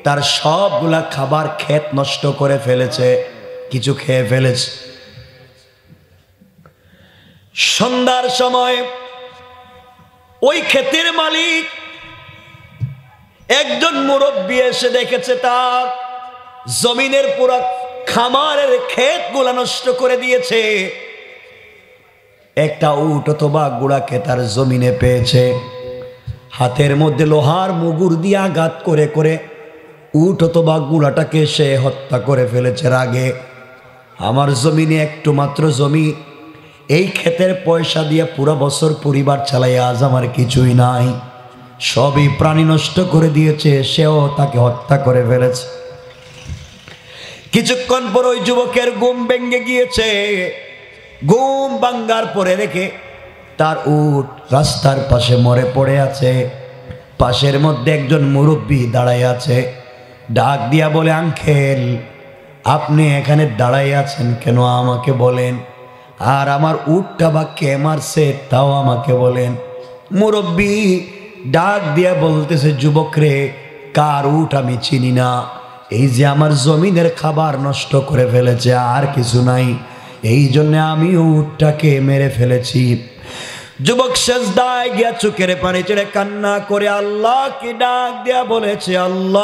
তার সবগুলা খাবার ক্ষেত নষ্ট করে ফেলেছে, কিছু খেয়ে ফেলেছে। সন্ধ্যার সময় ওই ক্ষেতের মালিক একজন মুরব্বী এসে দেখেছে তার জমিনের পুরা খামারের ক্ষেতগুলা নষ্ট করে দিয়েছে। একটা উট অথবা ঘোড়াকে তার জমিনে পেয়েছে, হাতের মধ্যে লোহার মুগুর দিয়ে আঘাত করে করে উট অথবা ঘোড়াটাকে সে হত্যা করে ফেলেছে রাগে। আমার জমিনে একটু মাত্র জমি, এই ক্ষেতের পয়সা দিয়ে পুরো বছর পরিবার চালাই, আজ আমার কিছুই নাই, সবই প্রাণী নষ্ট করে দিয়েছে, সেও তাকে হত্যা করে ফেলেছে। কিছুক্ষণ পর ওই যুবকের ঘুম ভেঙে গিয়েছে। ঘুম ভাঙ্গার পরে রেখে তার উট রাস্তার পাশে মরে পড়ে আছে। পাশের মধ্যে একজন মুরব্বী দাঁড়ায় আছে, ডাক দিয়া বলে, আঙ্কেল আপনি এখানে দাঁড়াই আছেন কেন, আমাকে বলেন, আর আমার উটটা বা কে মারছে তাও আমাকে বলেন। মুরব্বী ডাক দিয়া বলতেছে, যুবক রে, কার উট আমি চিনি না, এই যে আমার জমিনের খাবার নষ্ট করে ফেলেছে, আর কিছু নাই, এই জন্য আমি উটটাকে মেরে ফেলেছি। যুবক সেজদায় গিয়া চোখের পানি ছেড়ে কান্না করে আল্লাহকে ডাক দিয়া বলেছে, আল্লাহ,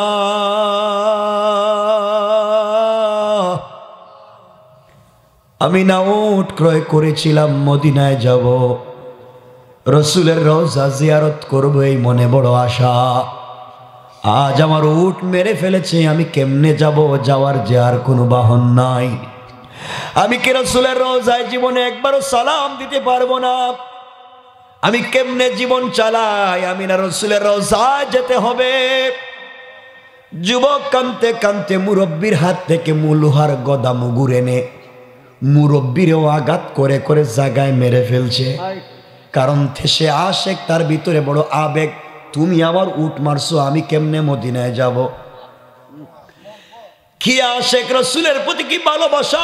আমি না উট ক্রয় করেছিলাম, মদিনায় যাব, রসুলের রওজা জিয়ারত করব, এই মনে বড় আশা। আজ আমার উট মেরে ফেলেছে, আমি কেমনে যাব? যাওয়ার যে আর কোনো বাহন নাই। আমি কি রসুলের রওজায় জীবনে একবারও সালাম দিতে পারবো না? আমি কেমনে জীবন চালাই? আমি না রসুলের রওজায় যেতে হবে। যুবক কানতে কানতে মুরব্বির হাত থেকে লোহার গদা মুগুর এনে মুরব্বিরেও আঘাত করে করে জায়গায় মেরে ফেলছে। কারণ সে আশেক, তার ভিতরে বড় আবেগ। তুমি আমার উট মারছো, আমি কেমনে মদিনায় যাব? কি আশেক, রসুলের প্রতি কি ভালোবাসা!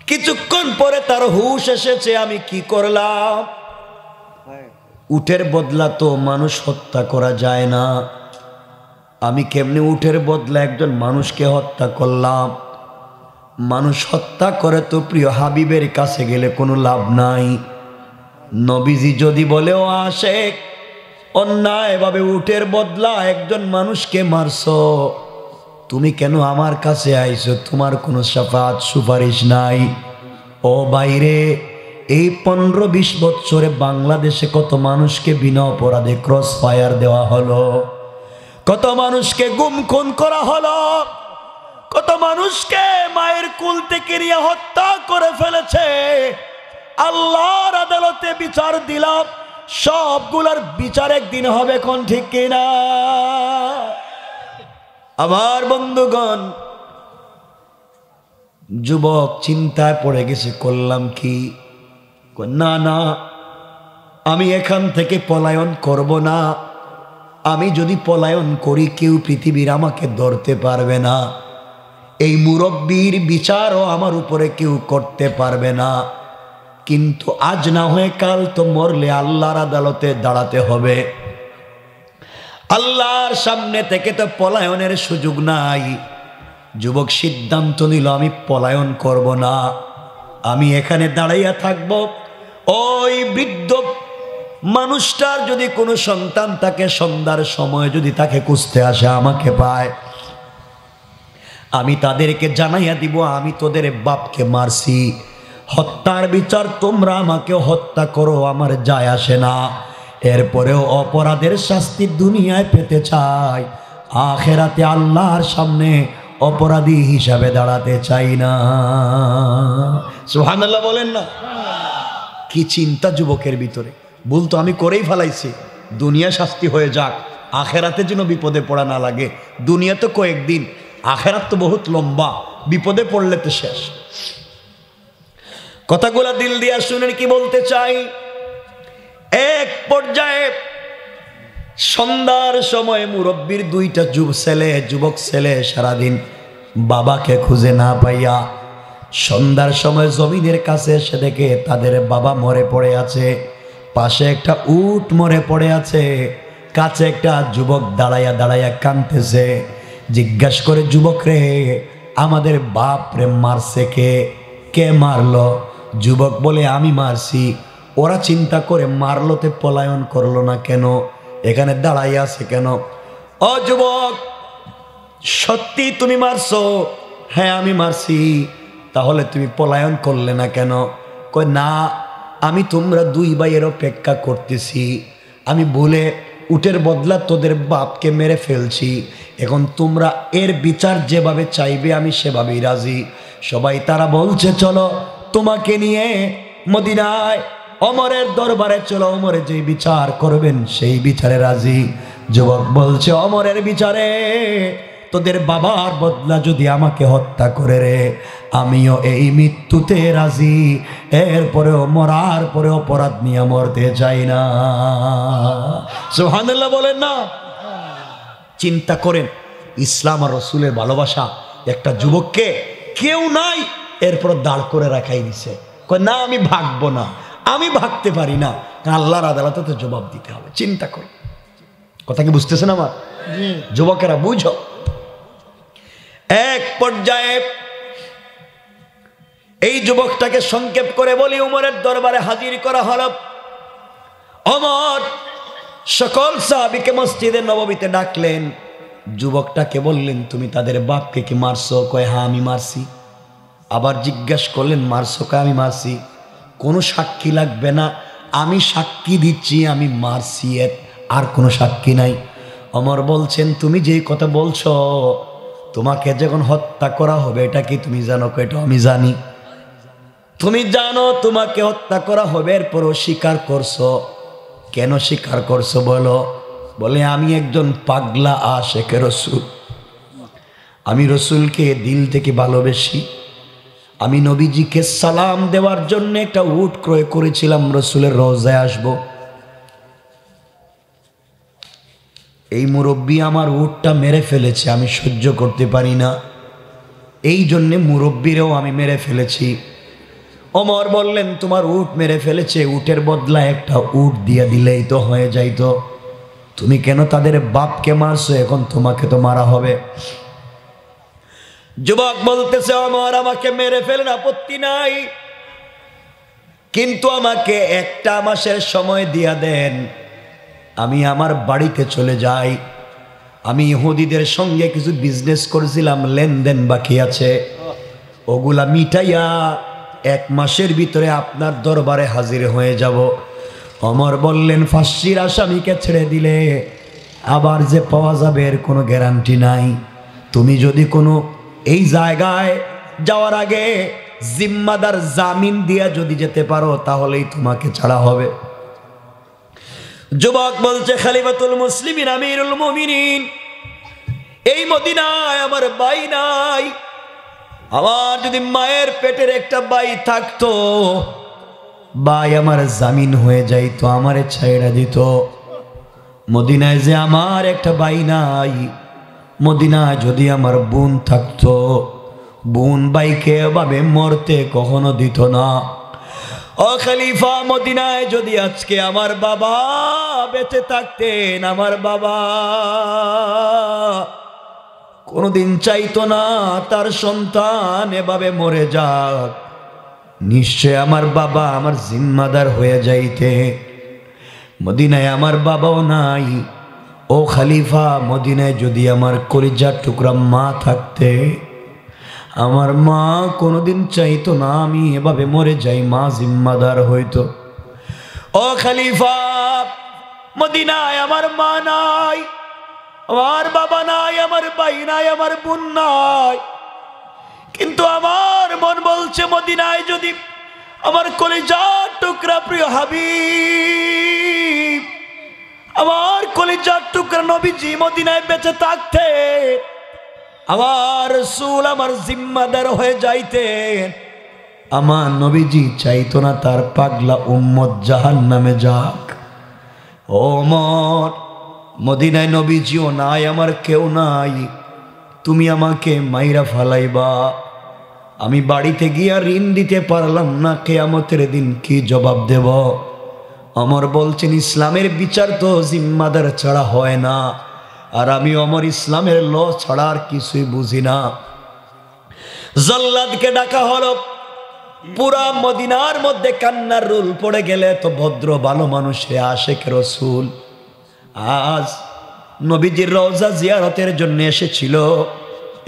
কিছুক্ষণ পরে তার হুঁশ এসেছে, আমি কি করলাম? উটের বদলা তো মানুষ হত্যা করা যায় না, আমি কেমনে উটের বদলা একজন মানুষকে হত্যা করলাম? মানুষ হত্যা করে তো প্রিয় হাবিবের কাছে গেলে কোনো লাভ নাই। নবীজি যদি বলে, ও আশেক, অন্যায়ভাবে উটের বদলা একজন মানুষকে মারছো, তুমি কেন আমার কাছে আইছো? তোমার কোনো শাফাত সুপারিশ নাই। ও বাইরে, এই 15-20 বছরে বাংলাদেশে কত মানুষকে বিনা অপরাধে ক্রস ফায়ার দেওয়া হলো, কত মানুষকে গুম খুন করা হলো, কত মানুষকে মায়ের কুল থেকে নিয়ে হত্যা করে ফেলেছে। আল্লাহর আদালতে বিচার দিলাম, সবগুলার বিচার একদিন হবে, কোন ঠিক কিনা? আমার বন্ধুগণ, যুবক চিন্তায় পড়ে গেছে, করলাম কি? না না, আমি এখান থেকে পলায়ন করব না। আমি যদি পলায়ন করি, কেউ পৃথিবীর আমাকে ধরতে পারবে না। এই মুরব্বির বিচারও আমার উপরে কেউ করতে পারবে না। কিন্তু আজ না হয়ে কাল তো মরলে আল্লাহর আদালতে দাঁড়াতে হবে। আল্লাহর সামনে থেকে তো পলায়নের সুযোগ নাই। যুবক সিদ্ধান্ত নিল, আমি পলায়ন করব না, আমি এখানে দাঁড়াইয়া থাকব। ওই বৃদ্ধ মানুষটার যদি কোনো সন্তান থাকে, সন্ধ্যার সময় যদি তাকে খুঁজতে আসে, আমাকে পায়, আমি তাদেরকে জানাইয়া দিব, আমি তোদের বাপকে মারছি, হত্যার বিচার তোমরা আমাকে হত্যা করো, আমার যায় আসে না। এরপরেও অপরাধের শাস্তি দুনিয়ায় পেতে চাই, আখেরাতে আল্লাহর সামনে অপরাধী হিসাবে দাঁড়াতে চাই না। সুবহানাল্লাহ বলেন না? কি চিন্তা যুবকের ভিতরে! বলতো, আমি করেই ফেলাইছি, দুনিয়া শাস্তি হয়ে যাক, আখেরাতে যেন বিপদে পড়া না লাগে। দুনিয়া তো কয়েকদিন, আখেরাত তো বহুত লম্বা, বিপদে পড়লে তো শেষ। কথাগুলা দিল দিয়া শুনেন কি বলতে চাই। এক পর্যায়ে সন্ধ্যার সময় মুরব্বির 2টা যুবক ছেলে সারাদিন বাবাকে খুঁজে না পাইয়া সন্ধ্যার সময় জমিনের কাছে এসে দেখে তাদের বাবা মরে পড়ে আছে, পাশে একটা উট মরে পড়ে আছে, কাছে একটা যুবক দাঁড়াইয়া দাঁড়াইয়া কাঁদতেছে। জিজ্ঞাসা করে, যুবক রে, আমাদের বাপ রে মারছে কে? কে মারলো? যুবক বলে, আমি মারছি। ওরা চিন্তা করে, মারলোতে পলায়ন করলো না কেন? এখানে দাঁড়াইয়া আছে কেন? ও যুবক, সত্যি তুমি মারছো? হ্যাঁ, আমি মারছি। তাহলে তুমি পলায়ন করলে না কেন? কই, না, আমি তোমরা 2 ভাইয়ের অপেক্ষা করতেছি, আমি বলে উটের বদলা তোদের বাপকে মেরে ফেলছি। এখন তোমরা এর বিচার যেভাবে চাইবে আমি সেভাবেই রাজি। সবাই তারা বলছে, চলো তোমাকে নিয়ে মদিনায় ওমরের দরবারে চলো, ওমরে যে বিচার করবেন সেই বিচারে রাজি। যুবক বলছে, ওমরের বিচারে তোদের বাবার বদলা যদি আমাকে হত্যা করে রে, আমিও এই মৃত্যুতে রাজি। এরপরেও মরার পরে অপরাধ নিয়ে মরতে চাই না। সুবহানাল্লাহ বলেন না? চিন্তা করেন, ইসলাম আর রসুলের ভালোবাসা। একটা যুবককে কেউ নাই, এরপর দাঁড় করে রাখাই দিছে। কয়, না, আমি ভাগবো না, আমি ভাগতে পারি না, আল্লাহর আদালতে তো জবাব দিতে হবে। চিন্তা করি, কথা কি বুঝতেছেন আমার? যুবকেরা বুঝো। এক পর্যায়ে এই যুবকটাকে সংক্ষেপ করে বলি উমরের দরবারে হাজির করা হলো। ওমর সকল সাহাবীকে মসজিদে নববীতে ডাকলেন। যুবকটাকে বললেন, তুমি তাদের বাপকে কি মারছো? কয় হ্যাঁ আমি মারছি। আবার জিজ্ঞাসা করলেন, মারছো? কয় আমি মারছি। কোনো সাক্ষী লাগবে না, আমি সাক্ষী দিচ্ছি আমি মারছি, আর কোনো সাক্ষী নাই। ওমর বলছেন, তুমি যেই কথা বলছো, তোমাকে যখন হত্যা করা হবে এটা কি তুমি জানো? এটা আমি জানি। তুমি জানো তোমাকে হত্যা করা হবে, এরপরও স্বীকার করছো। কেন স্বীকার করছো বলো? বলে, আমি একজন পাগলা আশেকে রসুল, আমি রসুলকে দিল থেকে ভালোবেসি। আমি নবীজিকে সালাম দেওয়ার জন্য একটা উট ক্রয় করেছিলাম, রসুলের রওজায় আসব। এই মুরব্বী আমার উটটা মেরে ফেলেছে, আমি সহ্য করতে পারি না, এই জন্যে মুরব্বীরেও আমি মেরে ফেলেছি। ওমর বললেন, তোমার উট মেরে ফেলেছে, উটের বদলা একটা উট দিয়ে দিলেই তো হয়ে যাইতো, তুমি কেন তাদের বাপকে মারছো? এখন তোমাকে তো মারা হবে। যুবক বলতেছে, ওমর আমাকে মেরে ফেলেন, আপত্তি নাই, কিন্তু আমাকে একটা মাসের সময় দিয়া দেন, আমি আমার বাড়িতে চলে যাই। আমি ইহুদিদের সঙ্গে কিছু বিজনেস করেছিলাম, লেনদেন বাকি আছে, ওগুলা মিটাইয়া 1 মাসের ভিতরে আপনার দরবারে হাজির হয়ে যাব। ওমর বললেন, ফাঁসির আসামিকে ছেড়ে দিলে আবার যে পাওয়া যাবে এর কোনো গ্যারান্টি নাই। তুমি যদি কোনো এই জায়গায় যাওয়ার আগে জিম্মাদার জামিন দিয়া যদি যেতে পারো, তাহলেই তোমাকে ছাড়া হবে। যুবক বলছে, খলিফাতুল মুসলিমিন আমিরুল মুমিনিন, এই মদিনায় আমার ভাই নাই, আমার যদি মায়ের পেটের একটা ভাই থাকতো, ভাই আমার জামিন হয়ে যাইতো, আমারে ছাইড়া দিত। মদিনায় যে আমার একটা ভাই নাই, মদিনায় যদি আমার বোন থাকতো, বোন ভাইকে এভাবে মরতে কখনো দিত না। ও খলিফা, মদিনায় যদি আজকে আমার বাবা বেঁচে থাকতেন, আমার বাবা কোনোদিন চাইতো না তার সন্তান এভাবে মরে যাক, নিশ্চয় আমার বাবা আমার জিম্মাদার হয়ে যাইতে। মদিনায় আমার বাবাও নাই। ও খলিফা, মদিনায় যদি আমার কলিজার টুকরা মা থাকতে, আমার মা কোনোদিন চাইতো না আমি এভাবে মরে যাই, মা জিম্মাদার হইতো। ও খলিফা, মদিনায় আমার মা নাই, আমার বাবা নাই, আমার ভাই নাই, আমার বোন নাই, কিন্তু আমার মন বলছে মদিনায় যদি আমার কলিজার টুকরা প্রিয় হাবিব, আমার কলিজার টুকরা নবীজি মদিনায় বেঁচে থাকতে, আমার রাসূল আমার জিম্মাদার হয়ে যাইতে। আমার নবীজি চাইতো না তার পাগলা উম্মত জাহান্নামে যাক। ওমর, মদিনায় নবীজিও নাই, আমার কেউ নাই, তুমি আমাকে মাইরা ফালাইবা, আমি বাড়িতে গিয়া ঋণ দিতে পারলাম না, কিয়ামতের দিন কি জবাব দেব? ওমর বলছেন, ইসলামের বিচার তো জিম্মাদার ছাড়া হয় না, আর আমি ওমর ইসলামের ল ছাড়া আর কিছুই বুঝি না। জল্লাদকে ডাকা হলো। পুরা মদিনার মধ্যে কান্নার রোল পড়ে গেলে তো ভদ্র ভালো মানুষে আশেক রসুল আজ নবীজির রওজা জিয়ারতের জন্য এসেছিল,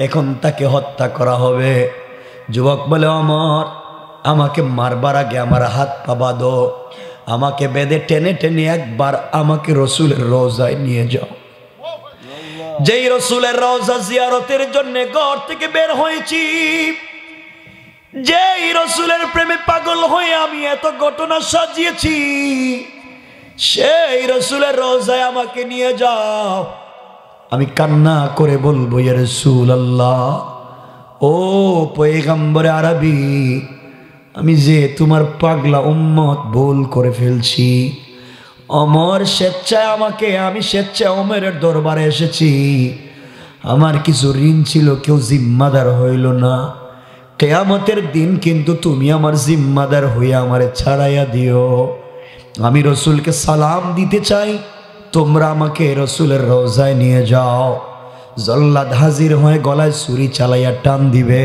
এখন তাকে হত্যা করা হবে। যুবক বলে, ওমর আমাকে মারবার আগে আমার হাত পা বাঁধো, আমাকে বেঁধে টেনে টেনে একবার আমাকে রসুলের রওজায় নিয়ে যাও। যেই রসুলের রওজা জিয়ারতের জন্য ঘর থেকে বের হয়েছি, যেই রসুলের প্রেমে পাগল হয়ে আমি এত ঘটনা সাজিয়েছি, সেই রসুলের রওজায় আমাকে নিয়ে যাও। আমি কান্না করে বলবো, ইয়া রাসূলুল্লাহ, ও পয়গম্বরে আরবি, আমি যে তোমার পাগলা উম্মত ভুল করে ফেলছি। ওমর স্বেচ্ছায় আমাকে, আমি স্বেচ্ছায় ওমরের দরবারে এসেছি, আমার কিছু ঋণ ছিল, কেউ জিম্মাদার হইল না, কিয়ামতের দিন কিন্তু তুমি আমার জিম্মাদার হইয়া আমারে ছাড়াইয়া দিও। আমি রসুলকে সালাম দিতে চাই, তোমরা আমাকে রসুলের রওজায় নিয়ে যাও। জল্লাদ হাজির হয়ে গলায় ছুরি চালাইয়া টান দিবে,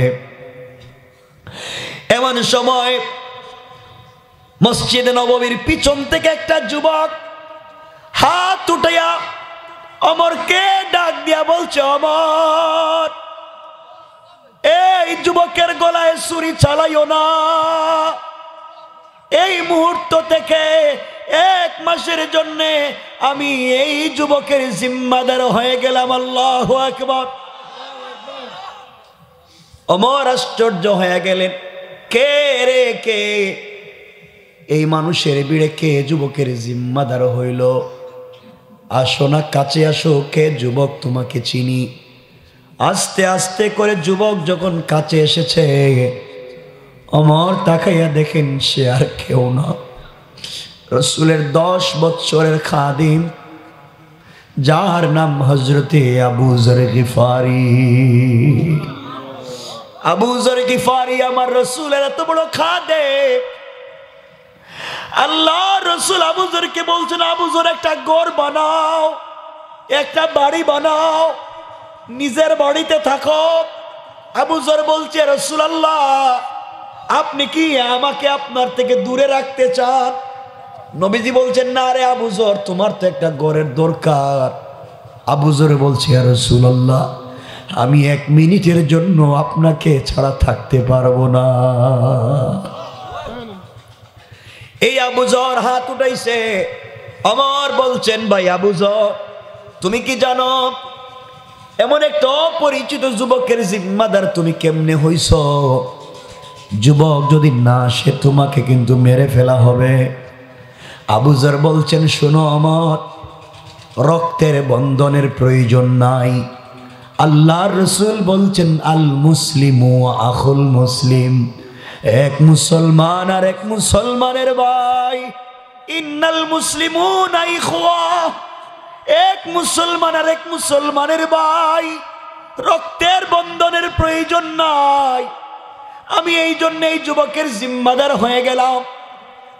এমন সময় মসজিদে নববীর পিছন থেকে একটা যুবক হাত উঠাইয়া ওমরকে ডাক দিয়া বলছে, ওমর, এই যুবকের গলায় ছুরি চালাইও না। এই মুহূর্ত থেকে 1 মাসের জন্য আমি এই যুবকের জিম্মাদার হয়ে গেলাম। আল্লাহু আকবার। ওমর আশ্চর্য হয়ে গেলেন, কে রে কে? এই মানুষের ভিড়ে কে যুবকের জিম্মাদার হইল? আসো না, কাছে আসো, কে যুবক? তোমাকে চিনি। আস্তে আস্তে করে যুবক যখন কাছে এসেছে, ওমর তাকাইয়া দেখেন সে আর কেউ না, রসুলের 10 বৎসরের খাদিম, যার নাম হযরতে আবু যর গিফারি। আবু যর গিফারি আমার রসুলের এত বড় খাদেম। আল্লাহ রসুল আবু যরকে বলছেন, আবু যর একটা ঘর বানাও, একটা বাড়ি বানাও, নিজের বাড়িতে থাকো। আবু যর বলছে, রাসূলুল্লাহ, আপনি কি আমাকে আপনার থেকে দূরে রাখতে চান? নবীজি বলছেন, না রে আবু যর, তোমার তো একটা ঘরের দরকার। আবু যর বলছে, ইয়া রাসূলুল্লাহ, আমি 1 মিনিটের জন্য আপনাকে ছাড়া থাকতে পারবো না। এই আবু যর হাত উঠাইছে। ওমর বলছেন, ভাই আবু যর, তুমি কি জানো এমন একটা অপরিচিত যুবকের জিম্মাদার তুমি কেমনে হইছ? যুবক যদি না আসে তোমাকে কিন্তু মেরে ফেলা হবে। আবু যর বলছেন, শোনো ওমর, রক্তের বন্ধনের প্রয়োজন নাই। আল্লাহর রাসূল বলছেন, আল মুসলিমু আখুল মুসলিম, এক মুসলমান আর এক মুসলমানের ভাই। ইন্নাল মুসলিমুনা ইখওয়া, এক মুসলমান আর এক মুসলমানের ভাই, রক্তের বন্ধনের প্রয়োজন নাই। আমি এই জন্য এই যুবকের জিম্মাদার হয়ে গেলাম।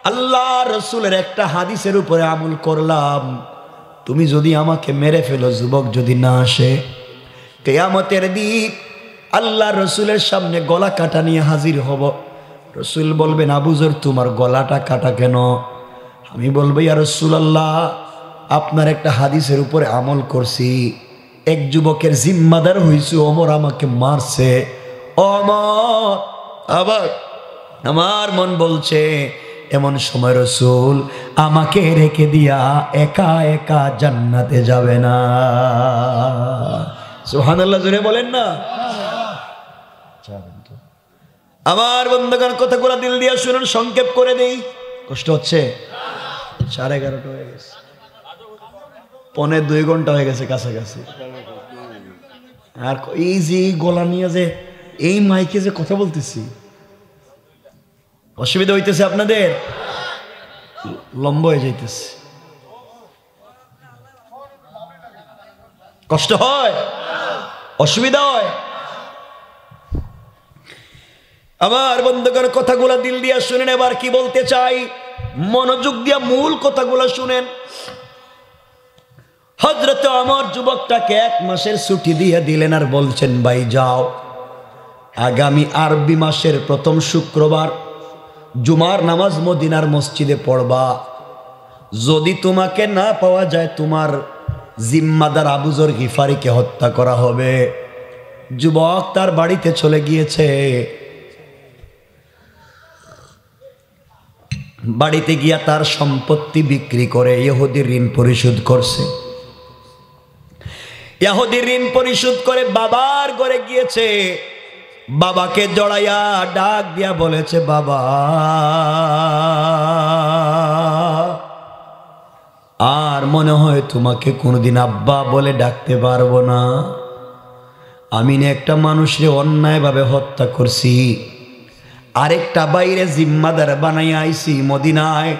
আল্লাহ রসুলের একটা হাদিসের উপরে আমল করলাম, তুমি যদি আমাকে মেরে ফেলো, যুবক যদি না আসে, কিয়ামতের দিন আল্লাহ রসুলের সামনে গলা কাটা নিয়ে হাজির হব। রসুল বলবেন, আবু যর, তোমার গলাটা কাটা কেন? আমি বলবো, ইয়া রাসূলুল্লাহ, আপনার একটা হাদিসের উপরে আমল করছি, এক যুবকের জিম্মাদার হইছে, ওমর আমাকে মারছে। ওমর, আবার আমার মন বলছে, এমন সময় রাসূল আমাকে রেখে দিয়া একা একা জান্নাতে যাবে না। সুবহানাল্লাহ, জোরে বলেন না। আমার বন্ধুগণ, কথাগুলো দিল দিয়া শুনুন, সংক্ষেপ করে দেই। কষ্ট হচ্ছে? 11:30 হয়ে গেছে, 1.25 ঘন্টা হয়ে গেছে কাছাকাছি। আর এই যে গলা নিয়ে যে এই মাইকে যে কথা বলতেছি, অসুবিধা হইতেছে আপনাদের? লম্বা হয়ে যাইতেছে, কষ্ট হয়, অসুবিধা হয়। আমার বন্ধুগণ, কথাগুলা দিল দিয়া শুনেন। এবার কি বলতে চাই, মনোযোগ দিয়া মূল কথাগুলো শুনেন। হযরত ওমর যুবকটাকে 1 মাসের ছুটি দিয়ে দিলেন আর বলছেন, ভাই যাও, আগামী আরবি মাসের প্রথম শুক্রবার জুমার নামাজ মদিনার মসজিদে পড়বা। যদি তোমাকে না পাওয়া যায়, তোমার জিম্মাদার আবু যর গিফারিকে হত্যা করা হবে। যুবক তার বাড়িতে চলে গিয়েছে। বাড়িতে গিয়া তার সম্পত্তি বিক্রি করে ইহুদির ঋণ পরিশোধ করছে। ইহুদির ঋণ পরিশোধ করে বাবার ঘরে গিয়েছে। বাবাকে জড়াইয়া ডাক দিয়া বলেছে, বাবা, আর মনে হয় তোমাকে কোনোদিন আব্বা বলে ডাকতে পারবো না। আমি না একটা মানুষের অন্যায়ভাবে হত্যা করছি, আরেকটা বাইরে জিম্মাদার বানাইয়া আইছি মদিনায়।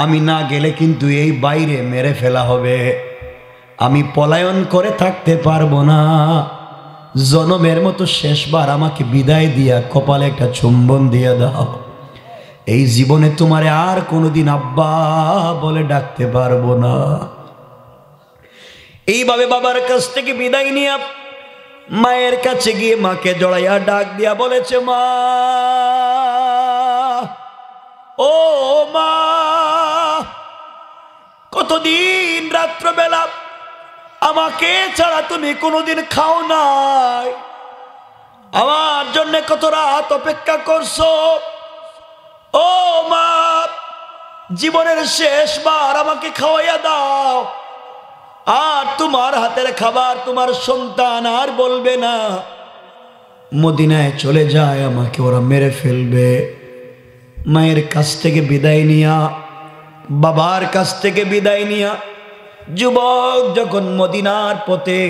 আমি না গেলে কিন্তু এই বাইরে মেরে ফেলা হবে। আমি পলায়ন করে থাকতে পারবো না। জনমের মতো শেষবার আমাকে বিদায় দিয়া কপালে একটা চুম্বন দিয়ে দাও। এই জীবনে তোমারে আর কোনোদিন আব্বা বলে ডাকতে পারবো না। এইভাবে বাবার কাছ থেকে বিদায় নিয়ে মায়ের কাছে গিয়ে মাকে জড়াইয়া ডাক দিয়া বলেছে, মা, ও মা, কতদিন রাত্রবেলা আমাকে ছাড়া তুমি কোনোদিন খাও নাই, আমার জন্য কত রাত অপেক্ষা করছো। ও মা, জীবনের শেষবার আমাকে খাওয়াইয়া দাও। আর তোমার হাতের খাবার তোমার সন্তান আর বলবে না। মদিনায় চলে যায়, আমাকে ওরা মেরে ফেলবে। মায়ের কাছ থেকে বিদায় নিয়া, বাবার কাছ থেকে বিদায় নিয়া যুবক যখন মদিনার পথে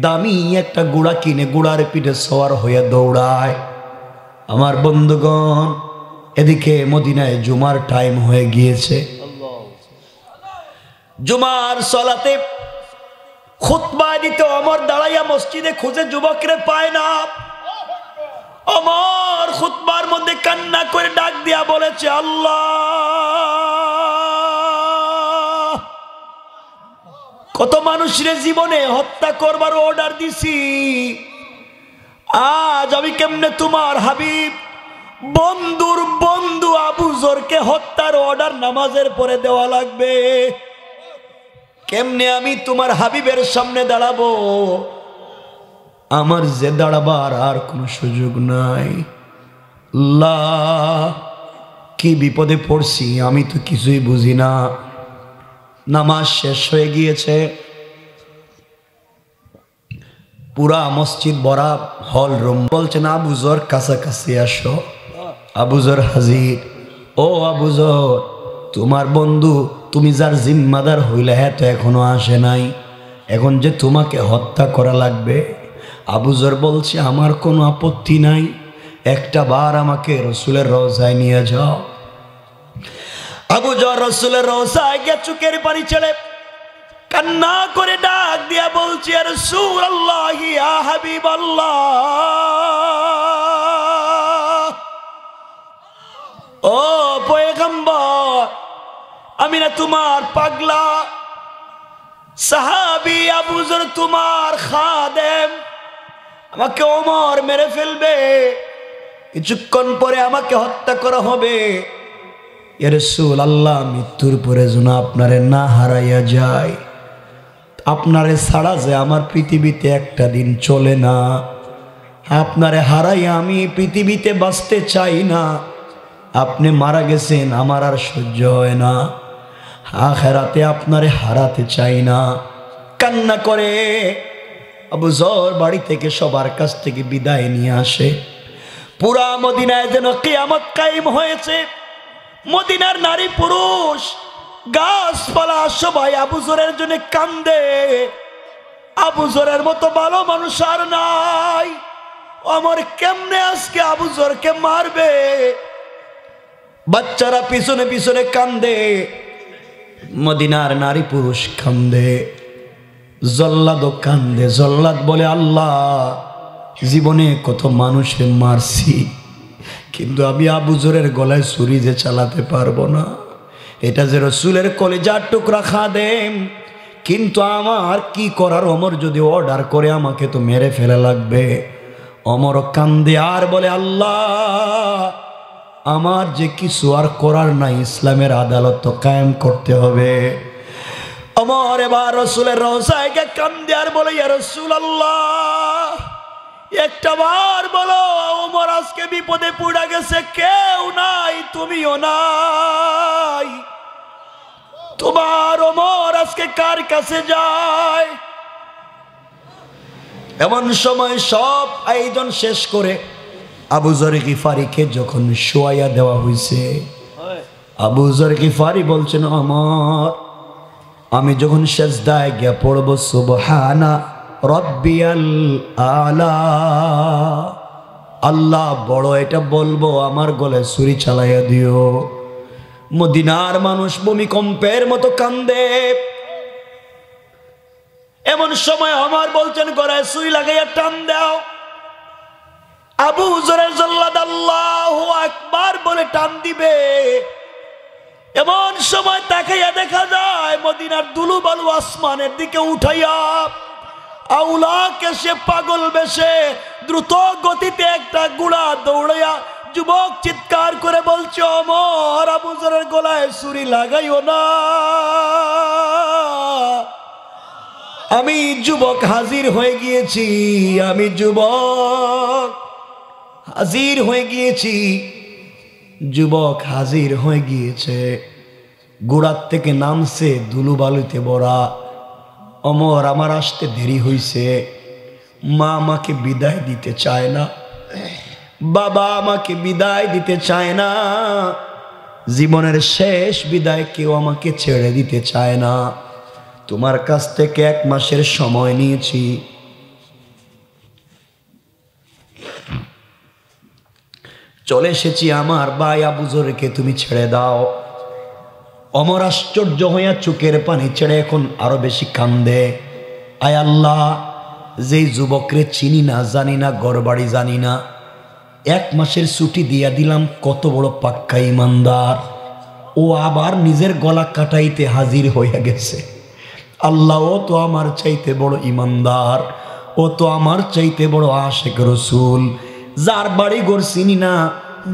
দামি একটা ঘোড়া কিনে ঘোড়ার পিঠে সওয়ার হয়ে দৌড়ায়। আমার বন্ধুগণ, এদিকে মদিনায় জুমার টাইম হয়ে গিয়েছে। জুমার সলাতে খুতবা দিতে ওমর দাঁড়াইয়া মসজিদে খুঁজে যুবকরে পায় না। ওমর খুতবার মধ্যে কান্না করে ডাক দিয়া বলেছে, আল্লাহ, কত মানুষের জীবনে হত্যা করবার অর্ডার দিছি, আজ আমি কেমনে তোমার হাবিব বন্ধুর বন্ধু আবু যরকে হত্যার অর্ডার নামাজের পরে দেওয়া লাগবে? কেমনে আমি তোমার হাবিবের সামনে দাঁড়াবো? আমার যে দাঁড়াবার আর কোনো সুযোগ নাই। আল্লাহ, কি বিপদে পড়ছি, আমি তো কিছুই বুঝি না। নামাজ শেষ হয়ে গিয়েছে, পুরা মসজিদ ভরা হল রুম। বলছেন, আবু যর কাছাকাছি আসো। আবু যর হাজির। ও আবু যর, তোমার বন্ধু, তুমি যার জিম্মাদার হইলে, হ্যাঁ তো এখনো আসে নাই, এখন যে তোমাকে হত্যা করা লাগবে। আবু যর বলছে, আমার কোনো আপত্তি নাই, একটা বার আমাকে রসুলের রওজায় নিয়ে যাও। আবু যর রসুলের রওজায় গিয়ে চোখের পানি ছেড়ে কান্না করে ডাক দিয়া বলছে, ইয়া রাসূলুল্লাহ, ইয়া হাবিবাল্লাহ, ও পয়গম্বর, আমি না তোমার পাগলা সাহাবী আবু যর, তোমার খাদেম, আমাকে ওমর মেরে ফেলবে, কিছুক্ষণ পরে আমাকে হত্যা করা হবে। ইয়া রাসূলুল্লাহ, মৃত্যুর পরে যেন আপনারে না হারাইয়া যায়, আপনারে ছাড়া যে আমার পৃথিবীতে একটা দিন চলে না, আপনারে হারাইয়া আমি পৃথিবীতে বাঁচতে চাই না। আপনি মারা গেছেন, আমার আর সহ্য হয় না, আখিরাতে আপনারে হারাতে চাই না। কান্না করে আবু যর বাড়ি থেকে সবার কাছ থেকে বিদায় নিয়ে আসে। পুরা মদিনায় যেন কিয়ামত কায়েম হয়েছে। মদিনার নারী পুরুষ গাছপালা সবাই আবু যরের জন্য কান্দে। আবু যরের মতো ভালো মানুষ আর নাই। আমার কেমনে আজকে আবু যরকে মারবে? বাচ্চারা পিছনে পিছনে কান্দে, মদিনার নারী পুরুষ কান্দে, জল্লাদও কান্দে। জল্লাদ বলে, আল্লাহ, জীবনে কত মানুষের মারছি, কিন্তু আমি আবু যরের গলায় ছুরি যে চালাতে পারবো না। এটা যে রসুলের কলিজার টুকরা খাদেম, কিন্তু আমার কি করার? ওমর যদি অর্ডার করে আমাকে তো মেরে ফেলা লাগবে। ওমর কান্দে আর বলে, আল্লাহ, আমার যে কিছু আর করার নাই, ইসলামের আদালত তো কায়েম করতে হবে। ওমর এবার রসুলের রওজায় গিয়ে কান্দে আর বলে, ইয়া রাসূলুল্লাহ, একটা বার বলো, ওমর আজকে বিপদে পড়ে গেছে, কেউ নাই, তুমিও নাই, তোমার ওমর আজকে কার কাছে যায়? এমন সময় সব আয়োজন শেষ করে আবু যর গিফারিকে যখন শোয়াইয়া দেওয়া হয়েছে, আবু যর গিফারি বলছেন, ওমর, আমি যখন সেজদায় গিয়া পড়ব সুবহানা রব্বিয়াল আলা, আল্লাহ বড়, এটা বলবো, আমার গলায় ছুরি চালাইয়া দিও। মদিনার মানুষ ভূমিকম্পের মতো কান্দে। এমন সময় ওমর বলছেন, গলায় ছুরি লাগাইয়া টান দাও। আবু যরের জল্লাদ আল্লাহু আকবার বলে টান দিবে। এমন সময় তাকাইয়া দেখা যায় মদিনার দুলুবালু আসমানের দিকে উঠাইয়া আউলাকে সে পাগল বেশে দ্রুত গতিতে একটা ঘোড়া দৌড়াইয়া যুবক চিৎকার করে বলছে, ওমর, আবু যরের গলায় ছুরি লাগাইও না। আমি যুবক হাজির হয়ে গিয়েছি, আমি যুবক হাজির হয়ে গিয়েছি। যুবক হাজির হয়ে গিয়েছে, গোড়ার থেকে নামছে ধুলো বালুতে ভরা। ওমর, আমার আসতে দেরি হইছে। মা আমাকে বিদায় দিতে চায় না, বাবা আমাকে বিদায় দিতে চায় না, জীবনের শেষ বিদায় কেউ আমাকে ছেড়ে দিতে চায় না। তোমার কাছ থেকে 1 মাসের সময় নিয়েছি, চলে এসেছি, আমার ভাই আবু যরকে তুমি ছেড়ে দাও। ওমর আশ্চর্য হইয়া চোখের পানি ছেড়ে এখন আরো বেশি কান্দে। আয় আল্লাহ, যেই যুবকরে চিনি না, জানি না, ঘরবাড়ি জানি না, 1 মাসের ছুটি দিয়া দিলাম, কত বড় পাক্কা ইমানদার। ও আবার নিজের গলা কাটাইতে হাজির হইয়া গেছে। আল্লাহ, ও তো আমার চাইতে বড় ইমানদার, ও তো আমার চাইতে বড় আশেক রসুল, যার বাড়ি ঘর চিনি না,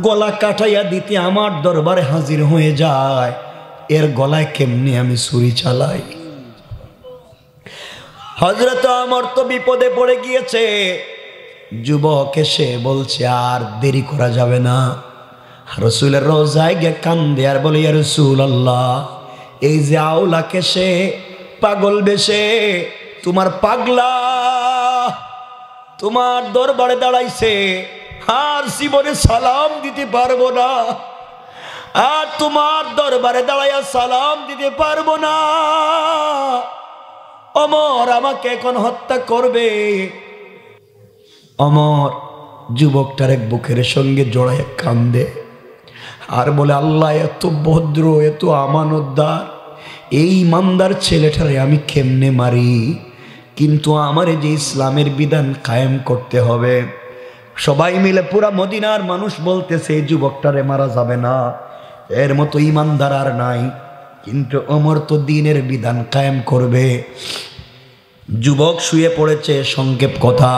গলা কাটাইয়া দিতে আমার দরবারে হাজির হয়ে যায়, এর গলায় কেমনি আমি ছুরি চালাই? হযরত ওমর তো বিপদে পড়ে গিয়েছে। যুবক এসে বলছে, আর দেরি করা যাবে না। রসুলের রোজায় গিয়ে কান্দে আর বলে, ইয়া রাসূলুল্লাহ, এই যে আওলাকে সে পাগল বেশে তোমার পাগলা তোমার দরবারে দাঁড়াইছে, আর জীবনে সালাম দিতে পারবো না, আর তোমার দরবারে দাঁড়াইয়া সালাম দিতে পারবো না। ওমর আমাকে এখন হত্যা করবে। ওমর যুবকটার এক বুকের সঙ্গে জড়াইয়া কান্দে আর বলে, আল্লাহ, এত ভদ্র, এত আমানতদার, এই ইমানদার ছেলেটারে আমি কেমনে মারি? কিন্তু আমার যে ইসলামের বিধান কায়েম করতে হবে। সবাই মিলে পুরা মদিনার মানুষ বলতেছে, এই যুবকটারে মারা যাবে না, এর মতো ইমানদার আর নাই। কিন্তু ওমর তো দ্বীনের বিধান কায়েম করবে। যুবক শুয়ে পড়েছে, সংক্ষেপ কথা,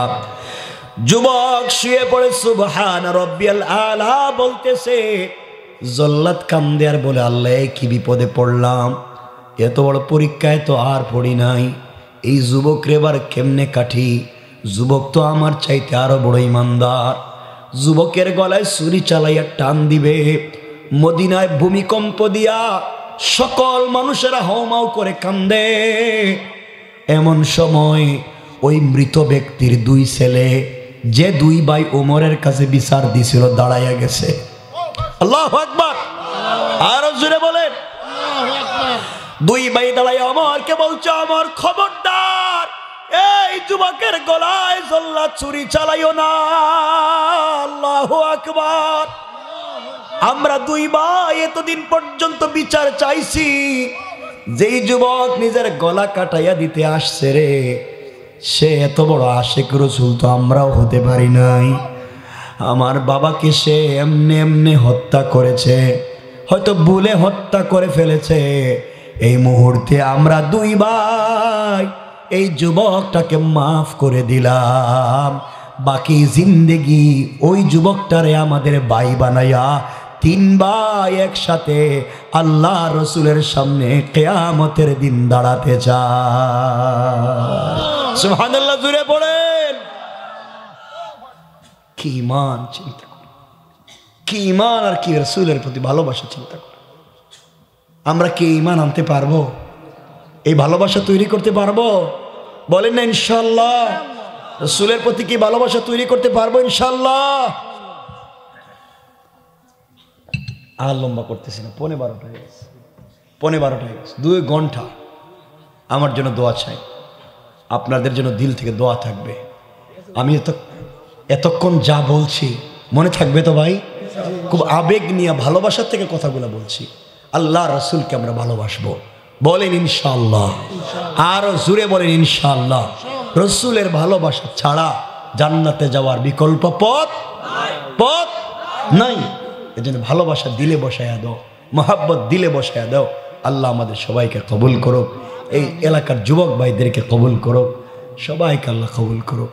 যুবক শুয়ে পড়ে সুবহান রাব্বিয়াল আলা বলতেছে। জল্লাদ কান্দে আর বলে, আল্লাহ, কি বিপদে পড়লাম, এত বড় পরীক্ষায় তো আর পড়ি নাই, এই যুবক রেবার কেমনে কাঠি? যুবক তো আমার চাইতে আরো বড় ইমানদার। যুবকের গলায় ছুরি চালাইয়া টান দিবে, মদিনায় ভূমিকম্প দিয়া সকল মানুষেরা হাউমাউ করে কান্দে। এমন সময় ওই মৃত ব্যক্তির 2 ছেলে, যে 2 ভাই ওমরের কাছে বিচার দিছিল, দাঁড়াইয়া গেছে। আল্লাহু আকবার, আরো জোরে বলেন। 2 ভাই দাঁড়াইয়া ওমরকে বলছে, ওমর খবরদার, এই যুবকের গলায় জল্লাদ ছুরি চালাইও না। আল্লাহু আকবার। আমরা 2 ভাই এতদিন পর্যন্ত বিচার চাইছি, যেই যুবক নিজের গলা কাটাইয়া দিতে আসছে রে, সে এত বড় আশেক রসুল তো আমরাও হতে পারি নাই। আমার বাবাকে সে এমনি এমনি হত্যা করেছে, হয়তো ভুলে হত্যা করে ফেলেছে। এই মুহূর্তে আমরা 2 ভাই এই যুবকটাকে মাফ করে দিলাম। বাকি জিন্দেগি ওই যুবকটারে আমাদের ভাই বানাইয়া 3 ভাই একসাথে আল্লাহ রসুলের সামনে কিয়ামতের দিন দাঁড়াতে চায়। সুবহানাল্লাহ, জুড়ে পড়েন। কি ঈমান চিন্তা করুন, কি ঈমান আর কি রসুলের প্রতি ভালোবাসা চিন্তা করুন। আমরা কি ঈমান আনতে পারবো? এই ভালোবাসা তৈরি করতে পারবো? বলেন না ইনশাআল্লাহ। রসুলের প্রতি কি ভালোবাসা তৈরি করতে পারবো ইনশাআল্লাহ? আর লম্বা করতেছি না, 12:15 হয়ে গেছে, 12:15 হয়ে গেছে। 2 ঘন্টা আমার জন্য দোয়া চাই, আপনাদের জন্য দিল থেকে দোয়া থাকবে। আমি এতক্ষণ যা বলছি মনে থাকবে তো ভাই? খুব আবেগ নিয়ে ভালোবাসার থেকে কথাগুলো বলছি। আল্লাহ রসুলকে আমরা ভালোবাসবো, বলেন ইনশাআল্লাহ। আরো জুড়ে বলেন ইনশাআল্লাহ। রসুলের ভালোবাসা ছাড়া জান্নাতে যাওয়ার বিকল্প পথ নাই। এজন্য ভালোবাসা দিলে বসায়া দাও, মহাব্বত দিলে বসায়া দাও। আল্লাহ আমাদের সবাইকে কবুল করুক, এই এলাকার যুবক ভাইদেরকে কবুল করুক, সবাইকে আল্লাহ কবুল করুক।